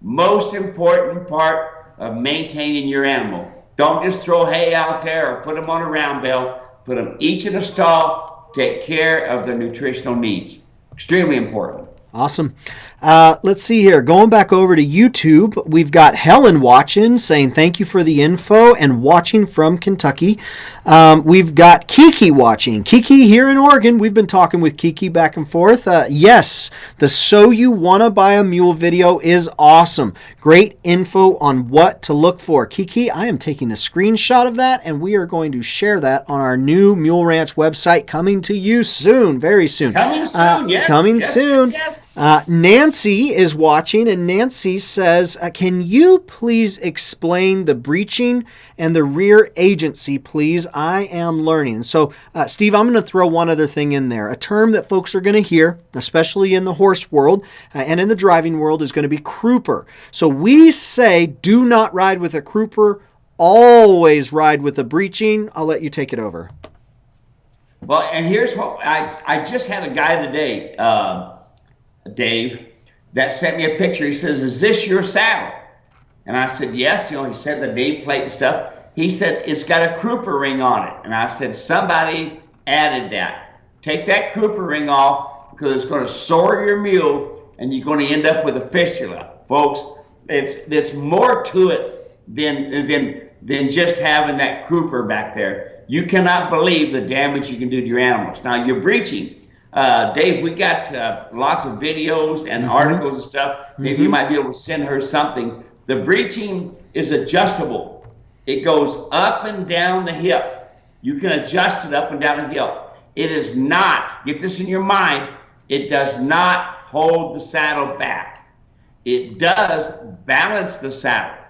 most important part of maintaining your animal. Don't just throw hay out there or put them on a round bale. Put them each in a stall. Take care of their nutritional needs. Extremely important. Awesome. Let's see here. Going back over to YouTube, we've got Helen watching, saying thank you for the info and watching from Kentucky. We've got Kiki watching. Kiki here in Oregon. We've been talking with Kiki back and forth. Yes, the So You Wanna Buy a Mule video is awesome. Great info on what to look for. Kiki, I am taking a screenshot of that, and we are going to share that on our new Mule Ranch website coming to you soon, very soon. Coming soon, yes. Coming yes, soon. Yes, yes. Nancy is watching, and Nancy says, can you please explain the breeching and the rear agency, please? I am learning. So, Steve, I'm going to throw one other thing in there. A term that folks are going to hear, especially in the horse world and in the driving world, is going to be crooper. So we say do not ride with a crooper, always ride with a breeching. I'll let you take it over. Well, and here's what I just had a guy today, Dave, that sent me a picture. He says, is this your saddle? And I said, yes. He said the nameplate and stuff. He said, it's got a crooper ring on it. And I said, somebody added that. Take that crooper ring off because it's going to sore your mule and you're going to end up with a fistula. Folks, it's more to it than just having that crooper back there. You cannot believe the damage you can do to your animals. Now, you're breeching. Dave, we got lots of videos and articles and stuff. Maybe you might be able to send her something. The breeching is adjustable. It goes up and down the hip. You can adjust it up and down the hip. It is not, get this in your mind, it does not hold the saddle back. It does balance the saddle.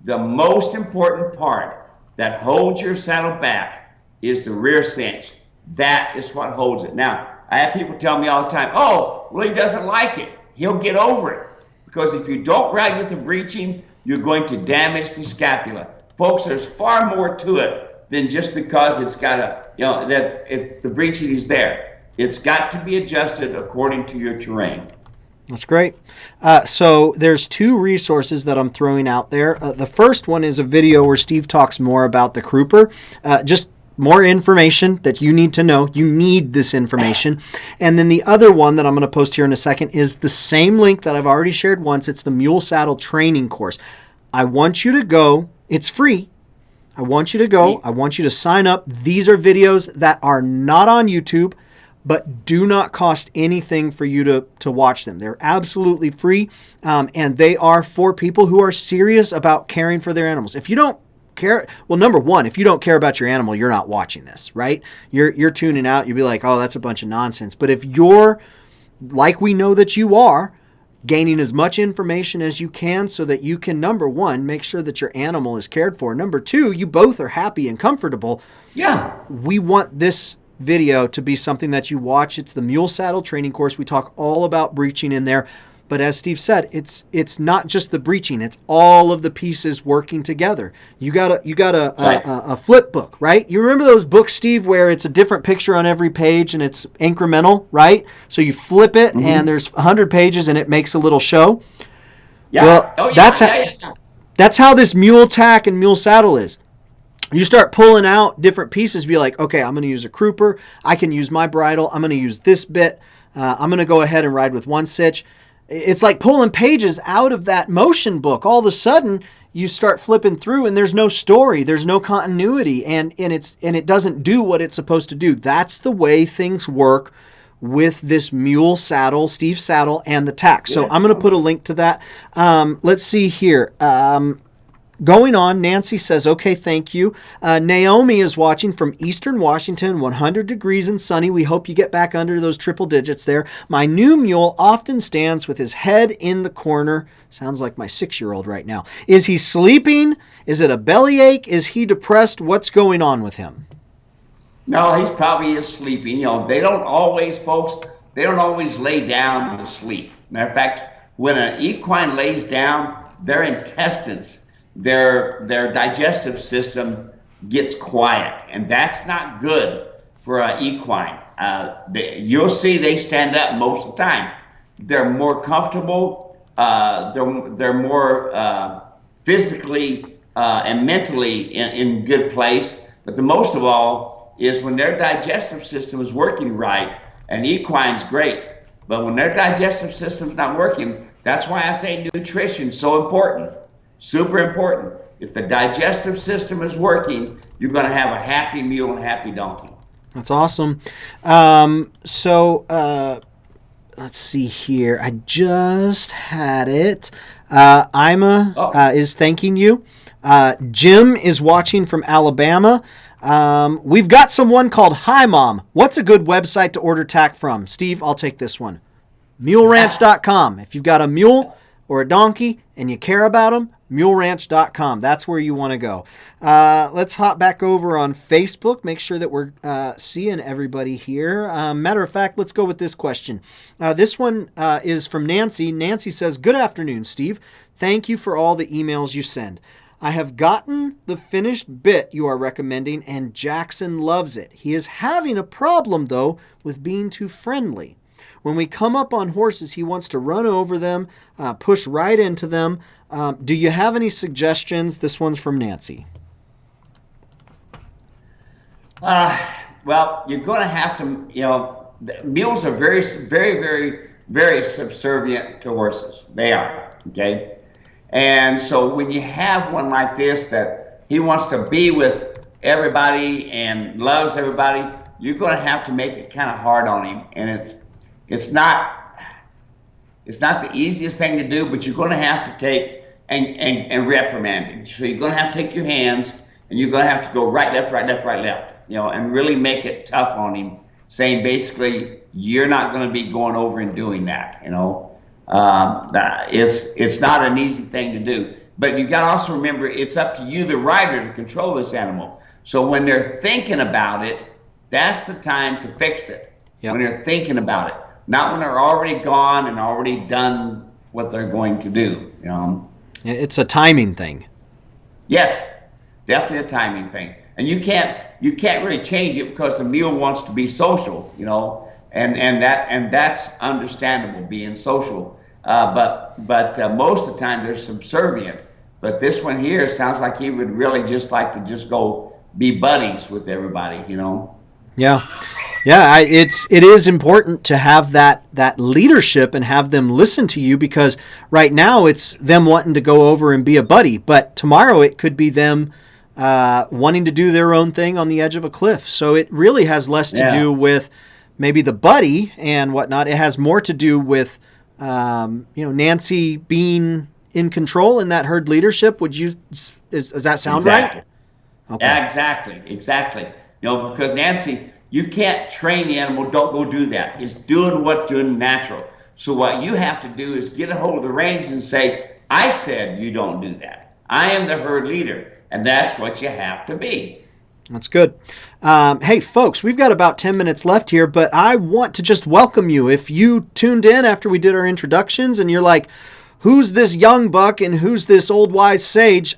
The most important part that holds your saddle back is the rear cinch. That is what holds it. Now, I have people tell me all the time, oh, well, he doesn't like it. He'll get over it. Because if you don't ride with the breeching, you're going to damage the scapula. Folks, there's far more to it than just because it's got that if the breeching is there. It's got to be adjusted according to your terrain. That's great. So there's two resources that I'm throwing out there. The first one is a video where Steve talks more about the crooper. Just more information that you need to know. You need this information. And then the other one that I'm going to post here in a second is the same link that I've already shared once. It's the Mule Saddle Training Course. I want you to go. It's free. I want you to go. I want you to sign up. These are videos that are not on YouTube, but do not cost anything for you to watch them. They're absolutely free, and they are for people who are serious about caring for their animals. If you don't care, well, number one, if you don't care about your animal, you're not watching this, right? You're tuning out. You'll be like, oh, that's a bunch of nonsense. But if you're like we know that you are, gaining as much information as you can so that you can, number one, make sure that your animal is cared for. Number two, you both are happy and comfortable. Yeah. We want this video to be something that you watch. It's the Mule Saddle Training Course. We talk all about breeching in there. But as Steve said, it's not just the breeching. It's all of the pieces working together. You got a flip book, right? You remember those books, Steve, where it's a different picture on every page and it's incremental, right? So you flip it and there's 100 pages and it makes a little show. Yeah. Well, that's how this mule tack and mule saddle is. You start pulling out different pieces, be like, okay, I'm going to use a crooper. I can use my bridle. I'm going to use this bit. I'm going to go ahead and ride with one sitch. It's like pulling pages out of that motion book. All of a sudden, you start flipping through, and there's no story, there's no continuity, and it doesn't do what it's supposed to do. That's the way things work with this mule saddle, Steve saddle, and the tack. So I'm going to put a link to that. Let's see here. Going on, Nancy says, okay, thank you. Naomi is watching from Eastern Washington, 100 degrees and sunny. We hope you get back under those triple digits there. My new mule often stands with his head in the corner. Sounds like my 6-year-old right now. Is he sleeping? Is it a bellyache? Is he depressed? What's going on with him? No, he's probably is sleeping. You know, they don't always lay down to sleep. Matter of fact, when an equine lays down, their intestines, their digestive system gets quiet, and that's not good for an equine. You'll see they stand up most of the time. They're more comfortable. They're more physically and mentally in good place. But the most of all is when their digestive system is working right. An equine's great, but when their digestive system's not working, that's why I say nutrition is so important. Super important. If the digestive system is working, you're going to have a happy mule and a happy donkey. That's awesome. Let's see here. I just had it. Ima is thanking you. Jim is watching from Alabama. We've got someone called Hi Mom. What's a good website to order tack from? Steve, I'll take this one. MuleRanch.com. If you've got a mule or a donkey and you care about them, MuleRanch.com. That's where you want to go. Let's hop back over on Facebook. Make sure that we're seeing everybody here. Matter of fact, let's go with this question. This one is from Nancy. Nancy says, good afternoon, Steve. Thank you for all the emails you send. I have gotten the finished bit you are recommending, and Jackson loves it. He is having a problem, though, with being too friendly. When we come up on horses, he wants to run over them, push right into them. Do you have any suggestions? This one's from Nancy. Well, you're going to have to, mules are very, very, very, very subservient to horses. They are, okay? And so when you have one like this that he wants to be with everybody and loves everybody, you're going to have to make it kind of hard on him. And it's not the easiest thing to do, but you're going to have to take and reprimand him. So you're going to have to take your hands and you're going to have to go right, left, right, left, right, left, and really make it tough on him, saying basically, you're not going to be going over and doing that, It's not an easy thing to do. But you got to also remember, it's up to you, the rider, to control this animal. So when they're thinking about it, that's the time to fix it. Yep. When they're thinking about it. Not when they're already gone and already done what they're going to do. It's a timing thing. Yes, definitely a timing thing. And you can't really change it because the mule wants to be social, and that's understandable, being social. But most of the time they're subservient. But this one here sounds like he would really just like to just go be buddies with everybody, Yeah. Yeah, it is important to have that leadership and have them listen to you, because right now it's them wanting to go over and be a buddy, but tomorrow it could be them wanting to do their own thing on the edge of a cliff. So it really has less to do with maybe the buddy and whatnot. It has more to do with Nancy being in control in that herd leadership. Does that sound right? Okay. Yeah, exactly. Because Nancy, You can't train the animal, don't go do that. It's doing what's doing natural. So what you have to do is get a hold of the reins and say, I said you don't do that. I am the herd leader, and that's what you have to be. That's good. Hey, folks, we've got about 10 minutes left here, but I want to just welcome you. If you tuned in after we did our introductions and you're like, who's this young buck and who's this old wise sage?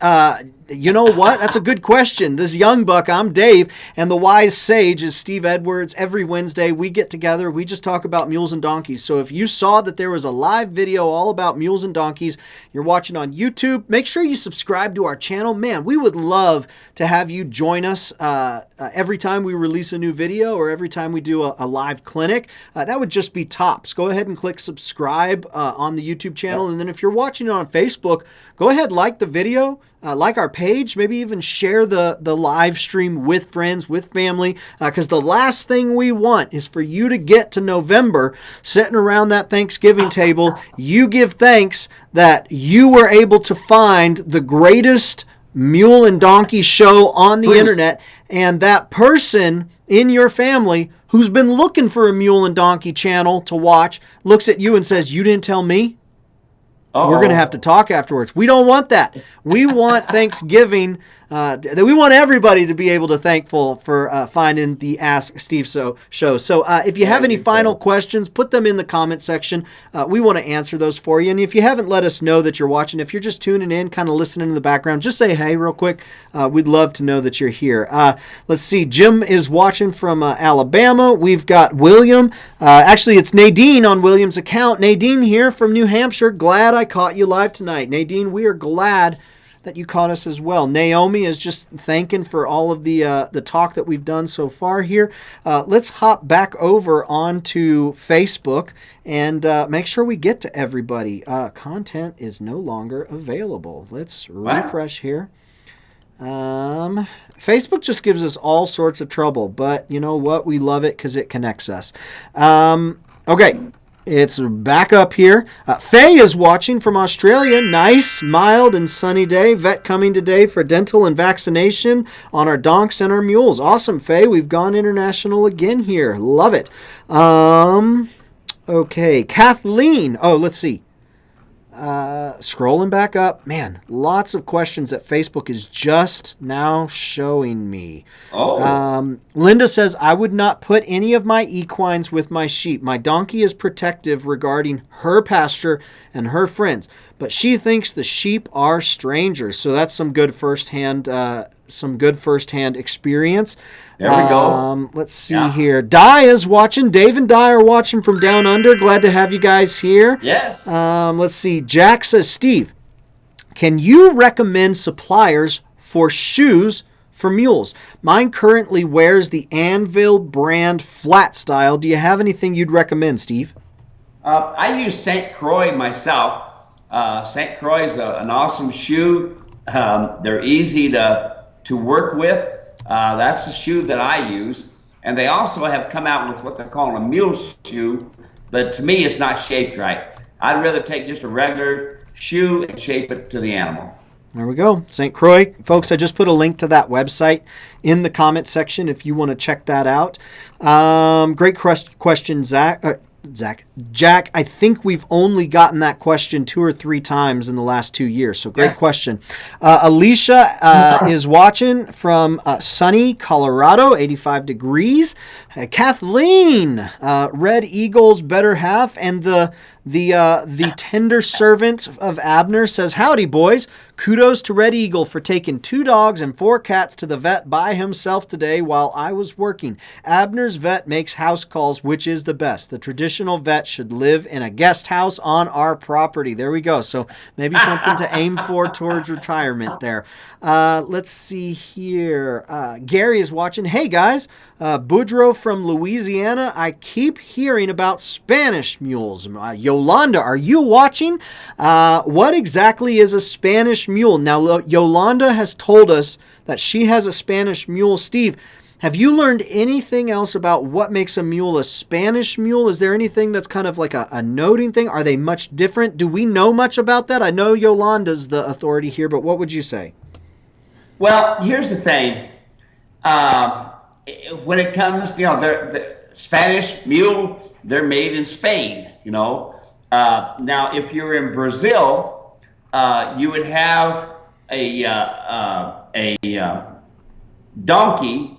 You know what? That's a good question. This young buck, I'm Dave, and the wise sage is Steve Edwards. Every Wednesday, we get together. We just talk about mules and donkeys. So if you saw that there was a live video all about mules and donkeys, you're watching on YouTube, make sure you subscribe to our channel. Man, we would love to have you join us every time we release a new video or every time we do a live clinic. That would just be tops. Go ahead and click subscribe on the YouTube channel. And then if you're watching it on Facebook, go ahead, like the video. Like our page, maybe even share the live stream with friends, with family, because the last thing we want is for you to get to November sitting around that Thanksgiving table. You give thanks that you were able to find the greatest mule and donkey show on the internet, and that person in your family who's been looking for a mule and donkey channel to watch looks at you and says, "You didn't tell me?" We're going to have to talk afterwards. We don't want that. We want Thanksgiving. We want everybody to be able to thankful for finding the Ask Steve show. So if you have any final questions, put them in the comment section. We want to answer those for you. And if you haven't let us know that you're watching, if you're just tuning in, kind of listening in the background, just say hey real quick. We'd love to know that you're here. Let's see. Jim is watching from Alabama. We've got William. Actually, it's Nadine on William's account. Nadine here from New Hampshire. Glad I caught you live tonight. Nadine, we are glad that you caught us as well. Naomi is just thanking for all of the talk that we've done so far here. Let's hop back over onto Facebook and make sure we get to everybody. Content is no longer available. Let's refresh here. Facebook just gives us all sorts of trouble, but you know what? We love it because it connects us. Okay. It's back up here. Faye is watching from Australia. Nice, mild, and sunny day. Vet coming today for dental and vaccination on our donks and our mules. Awesome, Faye. We've gone international again here. Love it. Okay, Kathleen. Oh, let's see. Scrolling back up. Man, lots of questions that Facebook is just now showing me. Linda says, I would not put any of my equines with my sheep. My donkey is protective regarding her pasture and her friends, but she thinks the sheep are strangers. So that's some good firsthand experience. There we go. Let's see here. Di is watching. Dave and Di are watching from down under. Glad to have you guys here. Yes. Let's see. Jack says, Steve, can you recommend suppliers for shoes for mules? Mine currently wears the Anvil brand flat style. Do you have anything you'd recommend, Steve? I use St. Croix myself. St. Croix is an awesome shoe. They're easy to work with. That's the shoe that I use. And they also have come out with what they're calling a mule shoe, but to me it's not shaped right. I'd rather take just a regular shoe and shape it to the animal. There we go. St. Croix. Folks, I just put a link to that website in the comment section if you want to check that out. Great question, Jack, I think we've only gotten that question 2 or 3 times in the last 2 years. So great question. Alicia is watching from sunny Colorado, 85 degrees. Kathleen, Red Eagle's better half, and the tender servant of Abner says, howdy, boys. Kudos to Red Eagle for taking 2 dogs and 4 cats to the vet by himself today while I was working. Abner's vet makes house calls, which is the best. The traditional vet should live in a guest house on our property. There we go. So maybe something to aim for towards retirement there. Let's see here. Gary is watching. Hey, guys. Boudreaux from Louisiana. I keep hearing about Spanish mules. Yolanda, are you watching? What exactly is a Spanish mule? Now, Yolanda has told us that she has a Spanish mule. Steve, have you learned anything else about what makes a mule a Spanish mule? Is there anything that's kind of like a noting thing? Are they much different? Do we know much about that? I know Yolanda's the authority here, but what would you say? Well, here's the thing. when it comes, the Spanish mule, they're made in Spain, Now, if you're in Brazil, you would have a donkey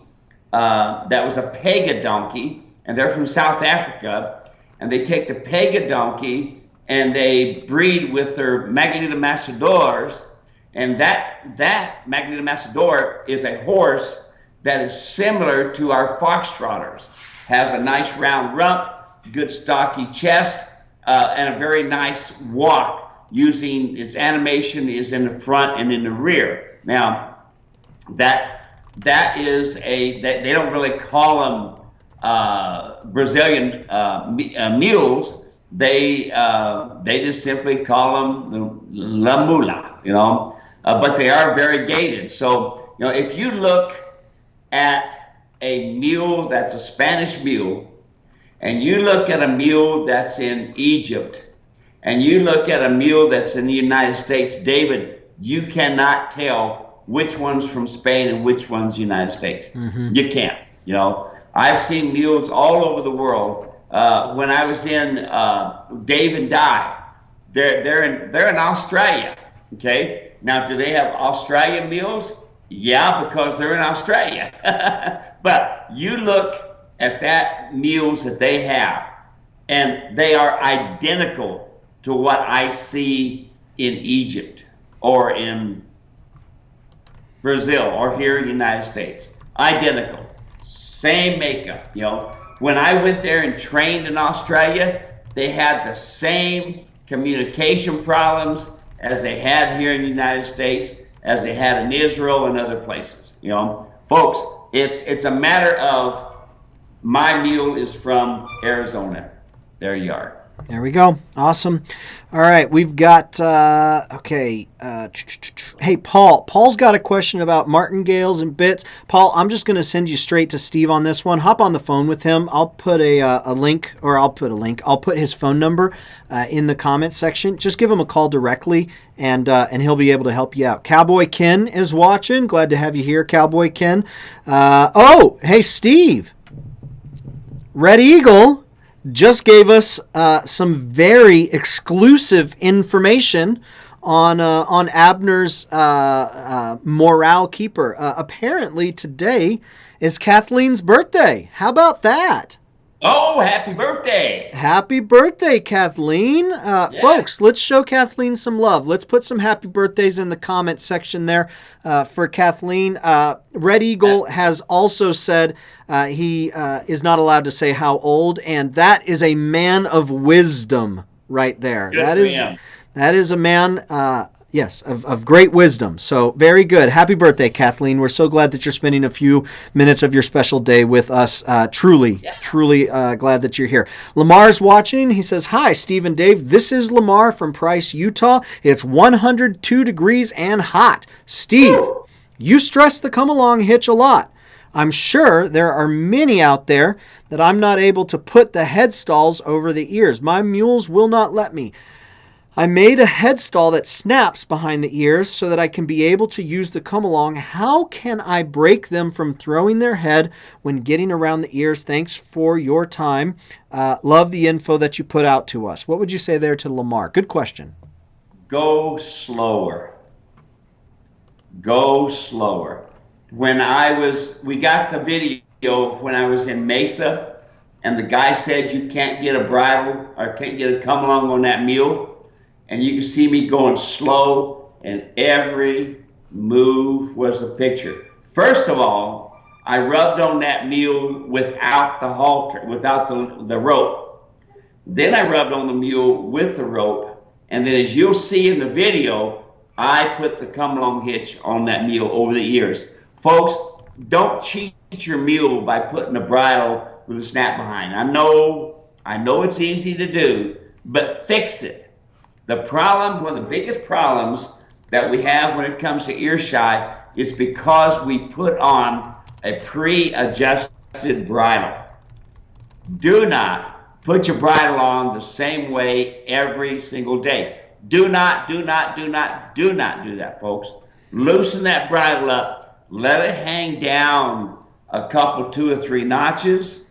that was a pega donkey, and they're from South Africa, and they take the pega donkey and they breed with their magnetomacidors, and that magnetomacidor is a horse that is similar to our foxtrotters, has a nice round rump, good stocky chest, and a very nice walk, using its animation is in the front and in the rear. Now, that is they don't really call them Brazilian mules. They just simply call them la mula, but they are variegated. So, if you look at a mule that's a Spanish mule, and you look at a mule that's in Egypt, and you look at a mule that's in the United States, David, you cannot tell which one's from Spain and which one's United States. Mm-hmm. You can't. I've seen mules all over the world. When I was in Dave and Die, they're in Australia. Okay, now do they have Australian mules? Yeah, because they're in Australia. But you look at that mules that they have, and they are identical to what I see in Egypt or in Brazil or here in the United States. Identical. Same makeup, When I went there and trained in Australia, they had the same communication problems as they had here in the United States, as they had in Israel and other places. Folks, it's a matter of, my mule is from Arizona. There you are. There we go. Awesome. All right, we've got, hey, Paul. Paul's got a question about martingales and bits. Paul, I'm just going to send you straight to Steve on this one. Hop on the phone with him. I'll put a link. I'll put his phone number in the comments section. Just give him a call directly, and he'll be able to help you out. Cowboy Ken is watching. Glad to have you here, Cowboy Ken. Hey, Steve. Red Eagle just gave us some very exclusive information on Abner's morale keeper. Apparently today is Kathleen's birthday. How about that? Oh, happy birthday. Happy birthday, Kathleen. Yes. Folks, let's show Kathleen some love. Let's put some happy birthdays in the comment section there for Kathleen. Red Eagle has also said he is not allowed to say how old, and that is a man of wisdom right there. Good that is a man, yes, of great wisdom. So very good. Happy birthday, Kathleen. We're so glad that you're spending a few minutes of your special day with us. Truly glad that you're here. Lamar's watching. He says, hi, Steve and Dave. This is Lamar from Price, Utah. It's 102 degrees and hot. Steve, you stress the come-along hitch a lot. I'm sure there are many out there that I'm not able to put the headstalls over the ears. My mules will not let me. I made a headstall that snaps behind the ears so that I can be able to use the come-along. How can I break them from throwing their head when getting around the ears? Thanks for your time. Love the info that you put out to us. What would you say there to Lamar? Good question. Go slower. Go slower. We got the video when I was in Mesa, and the guy said you can't get a bridle or can't get a come-along on that mule. And you can see me going slow, and every move was a picture. First of all, I rubbed on that mule without the halter, without the rope. Then I rubbed on the mule with the rope, and then as you'll see in the video, I put the come-along hitch on that mule over the ears. Folks, don't cheat your mule by putting a bridle with a snap behind. I know it's easy to do, but fix it. The problem, one of the biggest problems that we have when it comes to ear shy is because we put on a pre-adjusted bridle. Do not put your bridle on the same way every single day. Do not do that, folks. Loosen that bridle up. Let it hang down a couple, 2 or 3 notches,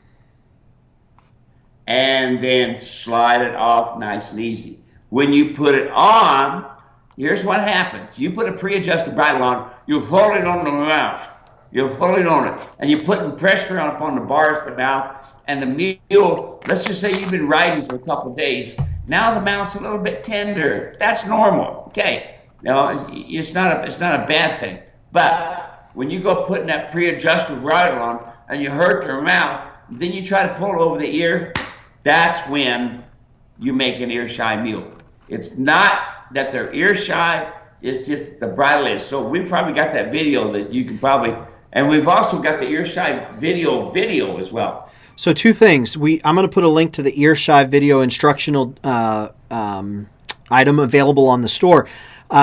and then slide it off nice and easy. When you put it on, here's what happens. You put a pre-adjusted bridle on, you hold it on the mouth. You hold it on it, and you're putting pressure upon the bars of the mouth, and the mule, let's just say you've been riding for a couple of days, now the mouth's a little bit tender. That's normal, okay? It's not a bad thing. But when you go putting that pre-adjusted bridle on, and you hurt their mouth, then you try to pull it over the ear, that's when you make an ear-shy mule. It's not that they're ear-shy, it's just the bridle is. So we've probably got that video that you can probably, and we've also got the ear-shy video as well. So 2 things. I'm going to put a link to the ear-shy video instructional item available on the store.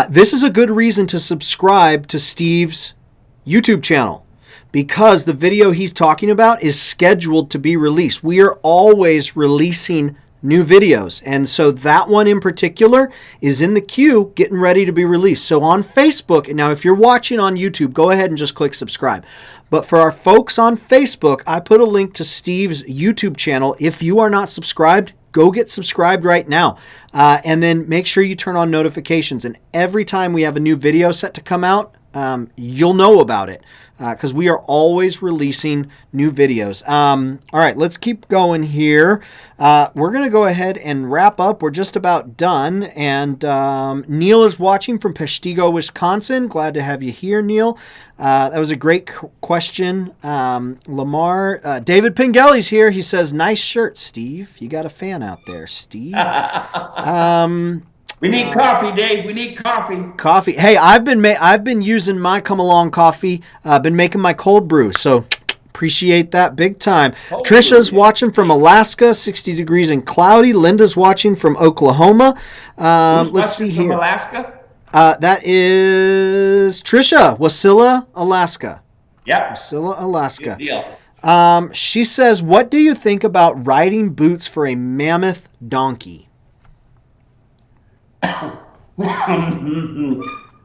This is a good reason to subscribe to Steve's YouTube channel, because the video he's talking about is scheduled to be released. We are always releasing new videos, and so that one in particular is in the queue, getting ready to be released. So on Facebook, and now if you're watching on YouTube, go ahead and just click subscribe. But for our folks on Facebook, I put a link to Steve's YouTube channel. If you are not subscribed, go get subscribed right now. And then make sure you turn on notifications. And every time we have a new video set to come out, you'll know about it, because we are always releasing new videos. All right, let's keep going here. We're going to go ahead and wrap up. We're just about done. And Neil is watching from Peshtigo, Wisconsin. Glad to have you here, Neil. That was a great question. Lamar, David Pingelli's here. He says, nice shirt, Steve. You got a fan out there, Steve. We need coffee, Dave. We need coffee. Coffee. Hey, I've been using my Come Along coffee. I've been making my cold brew, so appreciate that big time. Trisha's watching from Alaska, 60 degrees and cloudy. Linda's watching from Oklahoma. Let's see here. From Alaska? That is Trisha, Wasilla, Alaska. Yep. Wasilla, Alaska. Good deal. She says, what do you think about riding boots for a mammoth donkey?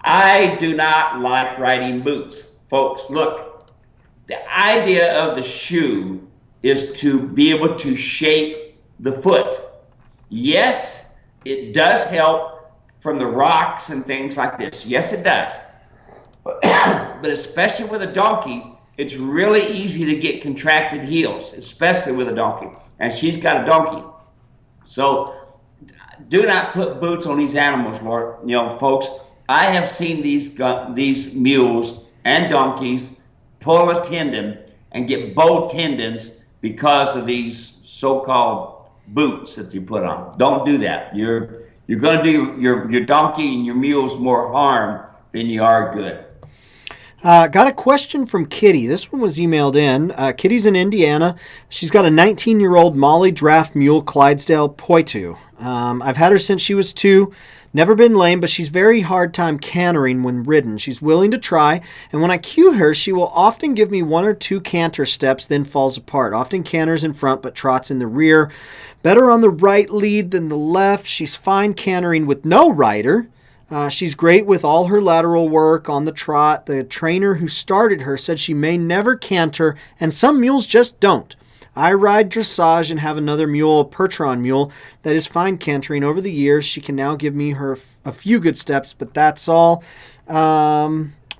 I do not like riding boots. Folks, look, the idea of the shoe is to be able to shape the foot. Yes, it does help from the rocks and things like this. Yes, it does. But especially with a donkey, it's really easy to get contracted heels, especially with a donkey. And she's got a donkey. So do not put boots on these animals, Lord. Folks, I have seen these mules and donkeys pull a tendon and get bowed tendons because of these so-called boots that you put on. Don't do that. You're going to do your donkey and your mules more harm than you are good. Got a question from Kitty. This one was emailed in. Kitty's in Indiana. She's got a 19-year-old Molly Draft Mule Clydesdale Poitou. I've had her since she was 2. Never been lame, but she's very hard time cantering when ridden. She's willing to try, and when I cue her, she will often give me 1 or 2 canter steps, then falls apart. Often canters in front, but trots in the rear. Better on the right lead than the left. She's fine cantering with no rider. She's great with all her lateral work on the trot. The trainer who started her said she may never canter, and some mules just don't. I ride dressage and have another mule, a Percheron mule, that is fine cantering. Over the years, she can now give me a few good steps, but that's all.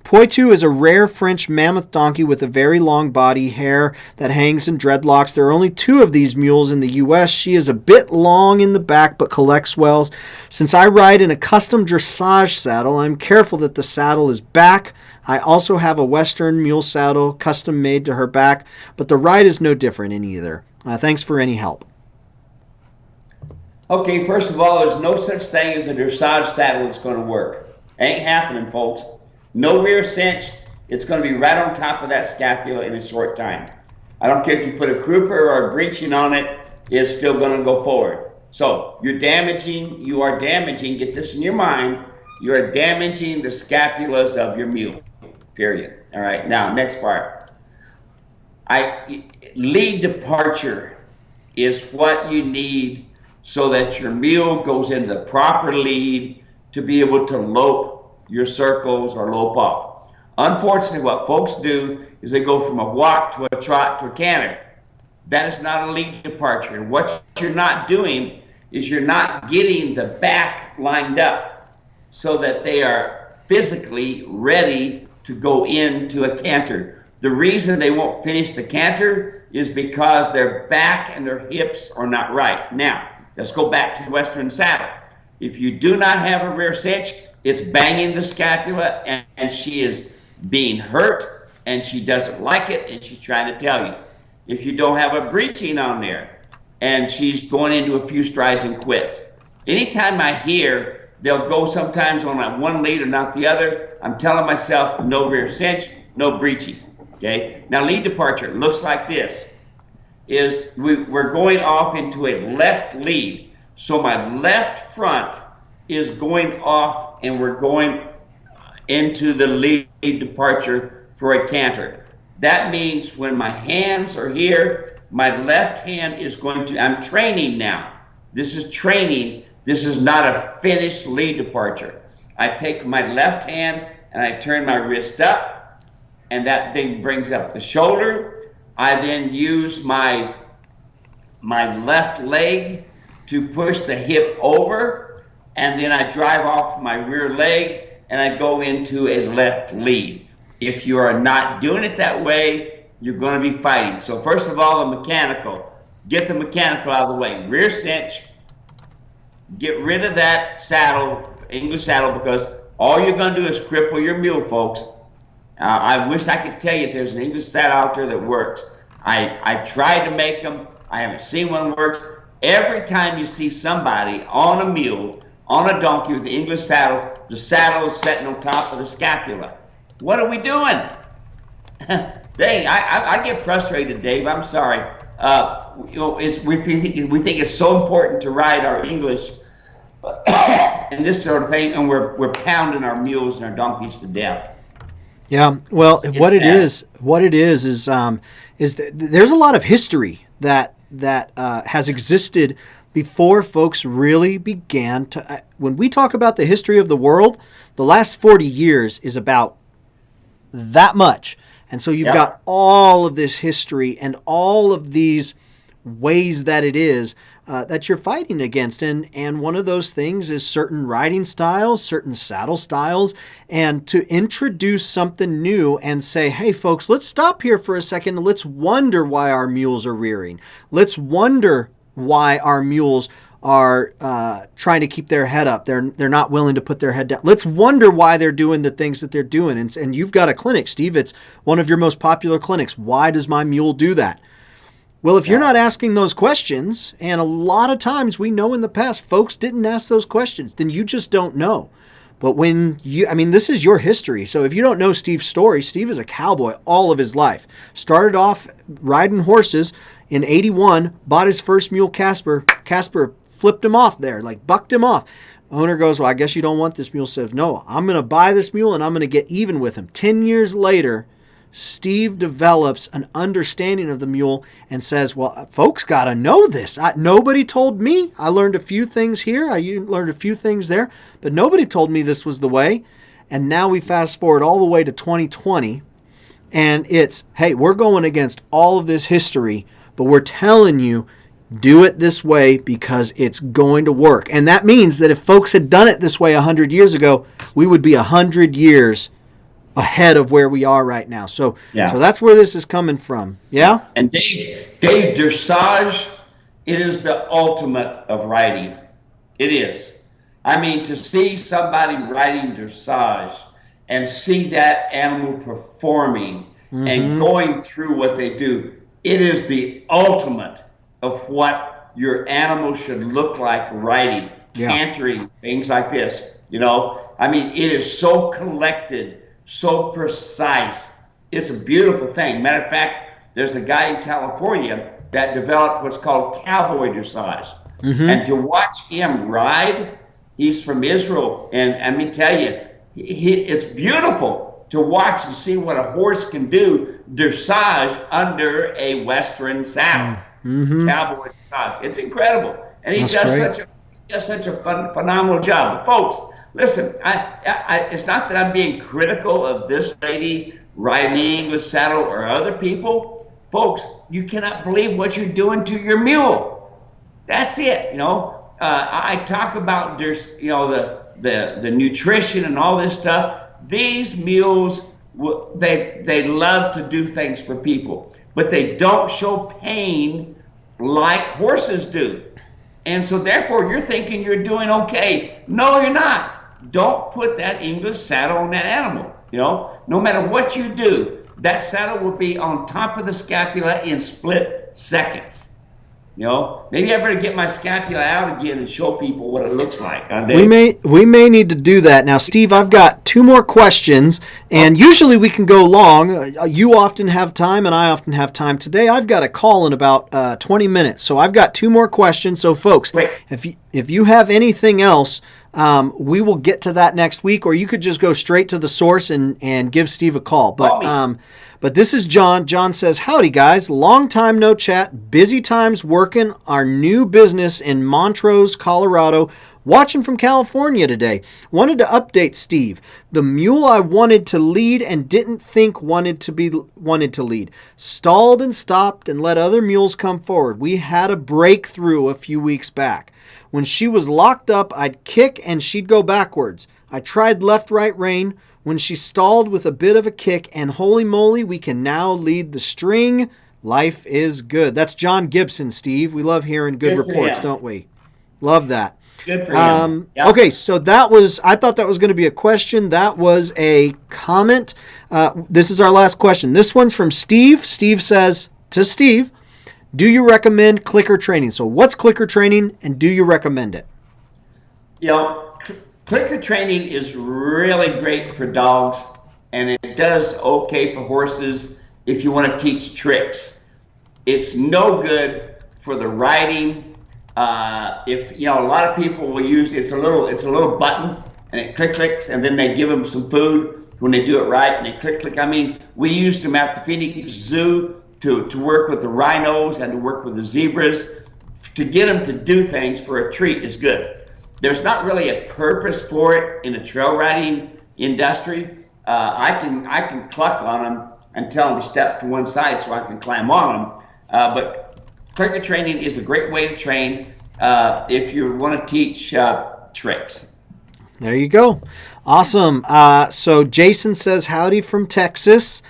Poitou is a rare French mammoth donkey with a very long body, hair that hangs in dreadlocks. There are only 2 of these mules in the U.S. She is a bit long in the back but collects well. Since I ride in a custom dressage saddle, I'm careful that the saddle is back. I also have a Western mule saddle custom made to her back, but the ride is no different in either. Thanks for any help. Okay, first of all, there's no such thing as a dressage saddle that's going to work. Ain't happening, folks. No rear cinch. It's going to be right on top of that scapula in a short time. I don't care if you put a crupper or a breeching on it, it's still going to go forward. So you are damaging, get this in your mind, you are damaging the scapulas of your mule, period. All right, now next part. Lead departure is what you need so that your mule goes into the proper lead to be able to lope your circles or lope off. Unfortunately, what folks do is they go from a walk to a trot to a canter. That is not a lead departure. What you're not doing is you're not getting the back lined up so that they are physically ready to go into a canter. The reason they won't finish the canter is because their back and their hips are not right. Now, let's go back to the Western saddle. If you do not have a rear cinch, it's banging the scapula, and she is being hurt, and she doesn't like it, and she's trying to tell you. If you don't have a breeching on there, and she's going into a few strides and quits. Anytime I hear they'll go sometimes on one lead or not the other, I'm telling myself no rear cinch, no breeching. Okay. Now lead departure looks like this. We're going off into a left lead, so my left front is going off, and we're going into the lead departure for a canter. That means when my hands are here, my left hand is going to, I'm training now. This is training. This is not a finished lead departure. I take my left hand and I turn my wrist up, and that thing brings up the shoulder. I then use my left leg to push the hip over, and then I drive off my rear leg and I go into a left lead. If you are not doing it that way, you're going to be fighting. So first of all, the mechanical. Get the mechanical out of the way. Rear cinch. Get rid of that saddle, English saddle, because all you're going to do is cripple your mule, folks. I wish I could tell you if there's an English saddle out there that works. I tried to make them. I haven't seen one that works. Every time you see somebody on a mule, on a donkey with the English saddle, the saddle is sitting on top of the scapula. What are we doing? Dang, I get frustrated, Dave. I'm sorry. We think it's so important to ride our English and this sort of thing, and we're pounding our mules and our donkeys to death. Yeah. Well, what it is there's a lot of history that has existed before folks really began to. When we talk about the history of the world, the last 40 years is about that much. And so you've got all of this history and all of these ways that it is that you're fighting against. And one of those things is certain riding styles, certain saddle styles, and to introduce something new and say, hey, folks, let's stop here for a second. Let's wonder why our mules are rearing. Let's wonder why our mules are trying to keep their head up. They're not willing to put their head down. Let's wonder why they're doing the things that they're doing. And you've got a clinic, Steve. It's one of your most popular clinics. Why does my mule do that? Well, if you're not asking those questions, and a lot of times we know in the past folks didn't ask those questions, then you just don't know. But this is your history. So if you don't know Steve's story, Steve is a cowboy all of his life. Started off riding horses in 81, bought his first mule, Casper. Casper flipped him off there, like bucked him off. Owner goes, well, I guess you don't want this mule. Says, no, I'm going to buy this mule and I'm going to get even with him. 10 years later, Steve develops an understanding of the mule and says, well, folks got to know this. Nobody told me. I learned a few things here. I learned a few things there, but nobody told me this was the way. And now we fast forward all the way to 2020, and it's, hey, we're going against all of this history, but we're telling you, do it this way because it's going to work. And that means that if folks had done it this way 100 years ago, we would be 100 years ahead of where we are right now. So that's where this is coming from. Yeah? And Dave, dressage, it is the ultimate of riding. It is. I mean, to see somebody riding dressage and see that animal performing and going through what they do, it is the ultimate of what your animal should look like riding, cantering, things like this. I mean, it is so collected, so precise. It's a beautiful thing. Matter of fact, there's a guy in California that developed what's called cowboy dressage. And to watch him ride, he's from Israel, and let me tell you, it's beautiful to watch and see what a horse can do dressage under a Western saddle. Cowboy dressage. It's incredible. And he does such a phenomenal job. But folks, listen, it's not that I'm being critical of this lady riding the English saddle or other people. Folks, you cannot believe what you're doing to your mule. That's it. I talk about there's, the nutrition and all this stuff. These mules, they love to do things for people, but they don't show pain like horses do. And so therefore you're thinking you're doing okay. No, you're not. Don't put that English saddle on that animal. No matter what you do, that saddle will be on top of the scapula in split seconds. Maybe I better get my scapula out again and show people what it looks like. We may need to do that. Now, Steve, I've got 2 more questions, and usually we can go long. You often have time, and I often have time. Today, I've got a call in about 20 minutes, so I've got 2 more questions. So, folks, if you have anything else, we will get to that next week, or you could just go straight to the source and give Steve a call. But this is John. John says, howdy, guys. Long time no chat. Busy times working our new business in Montrose, Colorado. Watching from California today. Wanted to update Steve. The mule I wanted to lead and didn't think wanted to lead. Stalled and stopped and let other mules come forward. We had a breakthrough a few weeks back. When she was locked up, I'd kick and she'd go backwards. I tried left-right rein when she stalled with a bit of a kick, and holy moly, we can now lead the string. Life is good. That's John Gibson, Steve. We love hearing good reports, don't we? Love that. Good for him. Yep. Okay, so I thought that was going to be a question. That was a comment. This is our last question. This one's from Steve. Steve says to Steve, do you recommend clicker training? So what's clicker training, and do you recommend it? Clicker training is really great for dogs, and it does okay for horses if you want to teach tricks. It's no good for the riding. If a lot of people will use it's a little button, and it clicks, and then they give them some food when they do it right, and they click. I mean, we used them at the Phoenix Zoo to work with the rhinos and to work with the zebras. To get them to do things for a treat is good. There's not really a purpose for it in the trail riding industry. I can cluck on them and tell them to step to one side so I can climb on them. But clicker training is a great way to train if you want to teach tricks. There you go. Awesome. So Jason says howdy from Texas.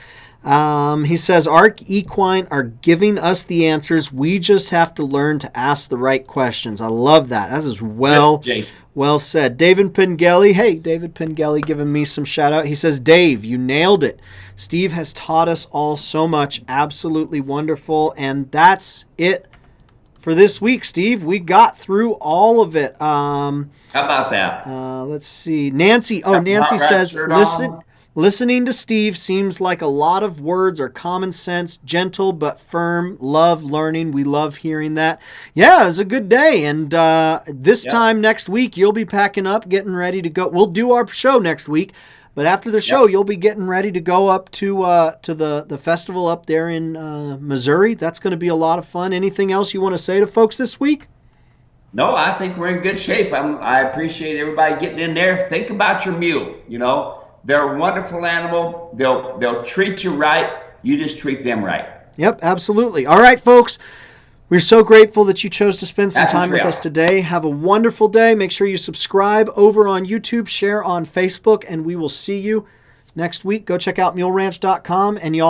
He says, ARC Equine are giving us the answers. We just have to learn to ask the right questions. I love that. That is well said. David Pengelly. Hey, David Pengelly giving me some shout out. He says, Dave, you nailed it. Steve has taught us all so much. Absolutely wonderful. And that's it for this week, Steve. We got through all of it. How about that? Let's see. Nancy. Oh, Nancy says, listening to Steve seems like a lot of words are common sense, gentle but firm. Love learning. We love hearing that. Yeah, it was a good day. And this time next week, you'll be packing up, getting ready to go. We'll do our show next week. But after the show, you'll be getting ready to go up to the festival up there in Missouri. That's going to be a lot of fun. Anything else you want to say to folks this week? No, I think we're in good shape. I appreciate everybody getting in there. Think about your mule, They're a wonderful animal. They'll treat you right. You just treat them right. Yep, absolutely. All right, folks. We're so grateful that you chose to spend some time with us today. Have a wonderful day. Make sure you subscribe over on YouTube, share on Facebook, and we will see you next week. Go check out muleranch.com, and y'all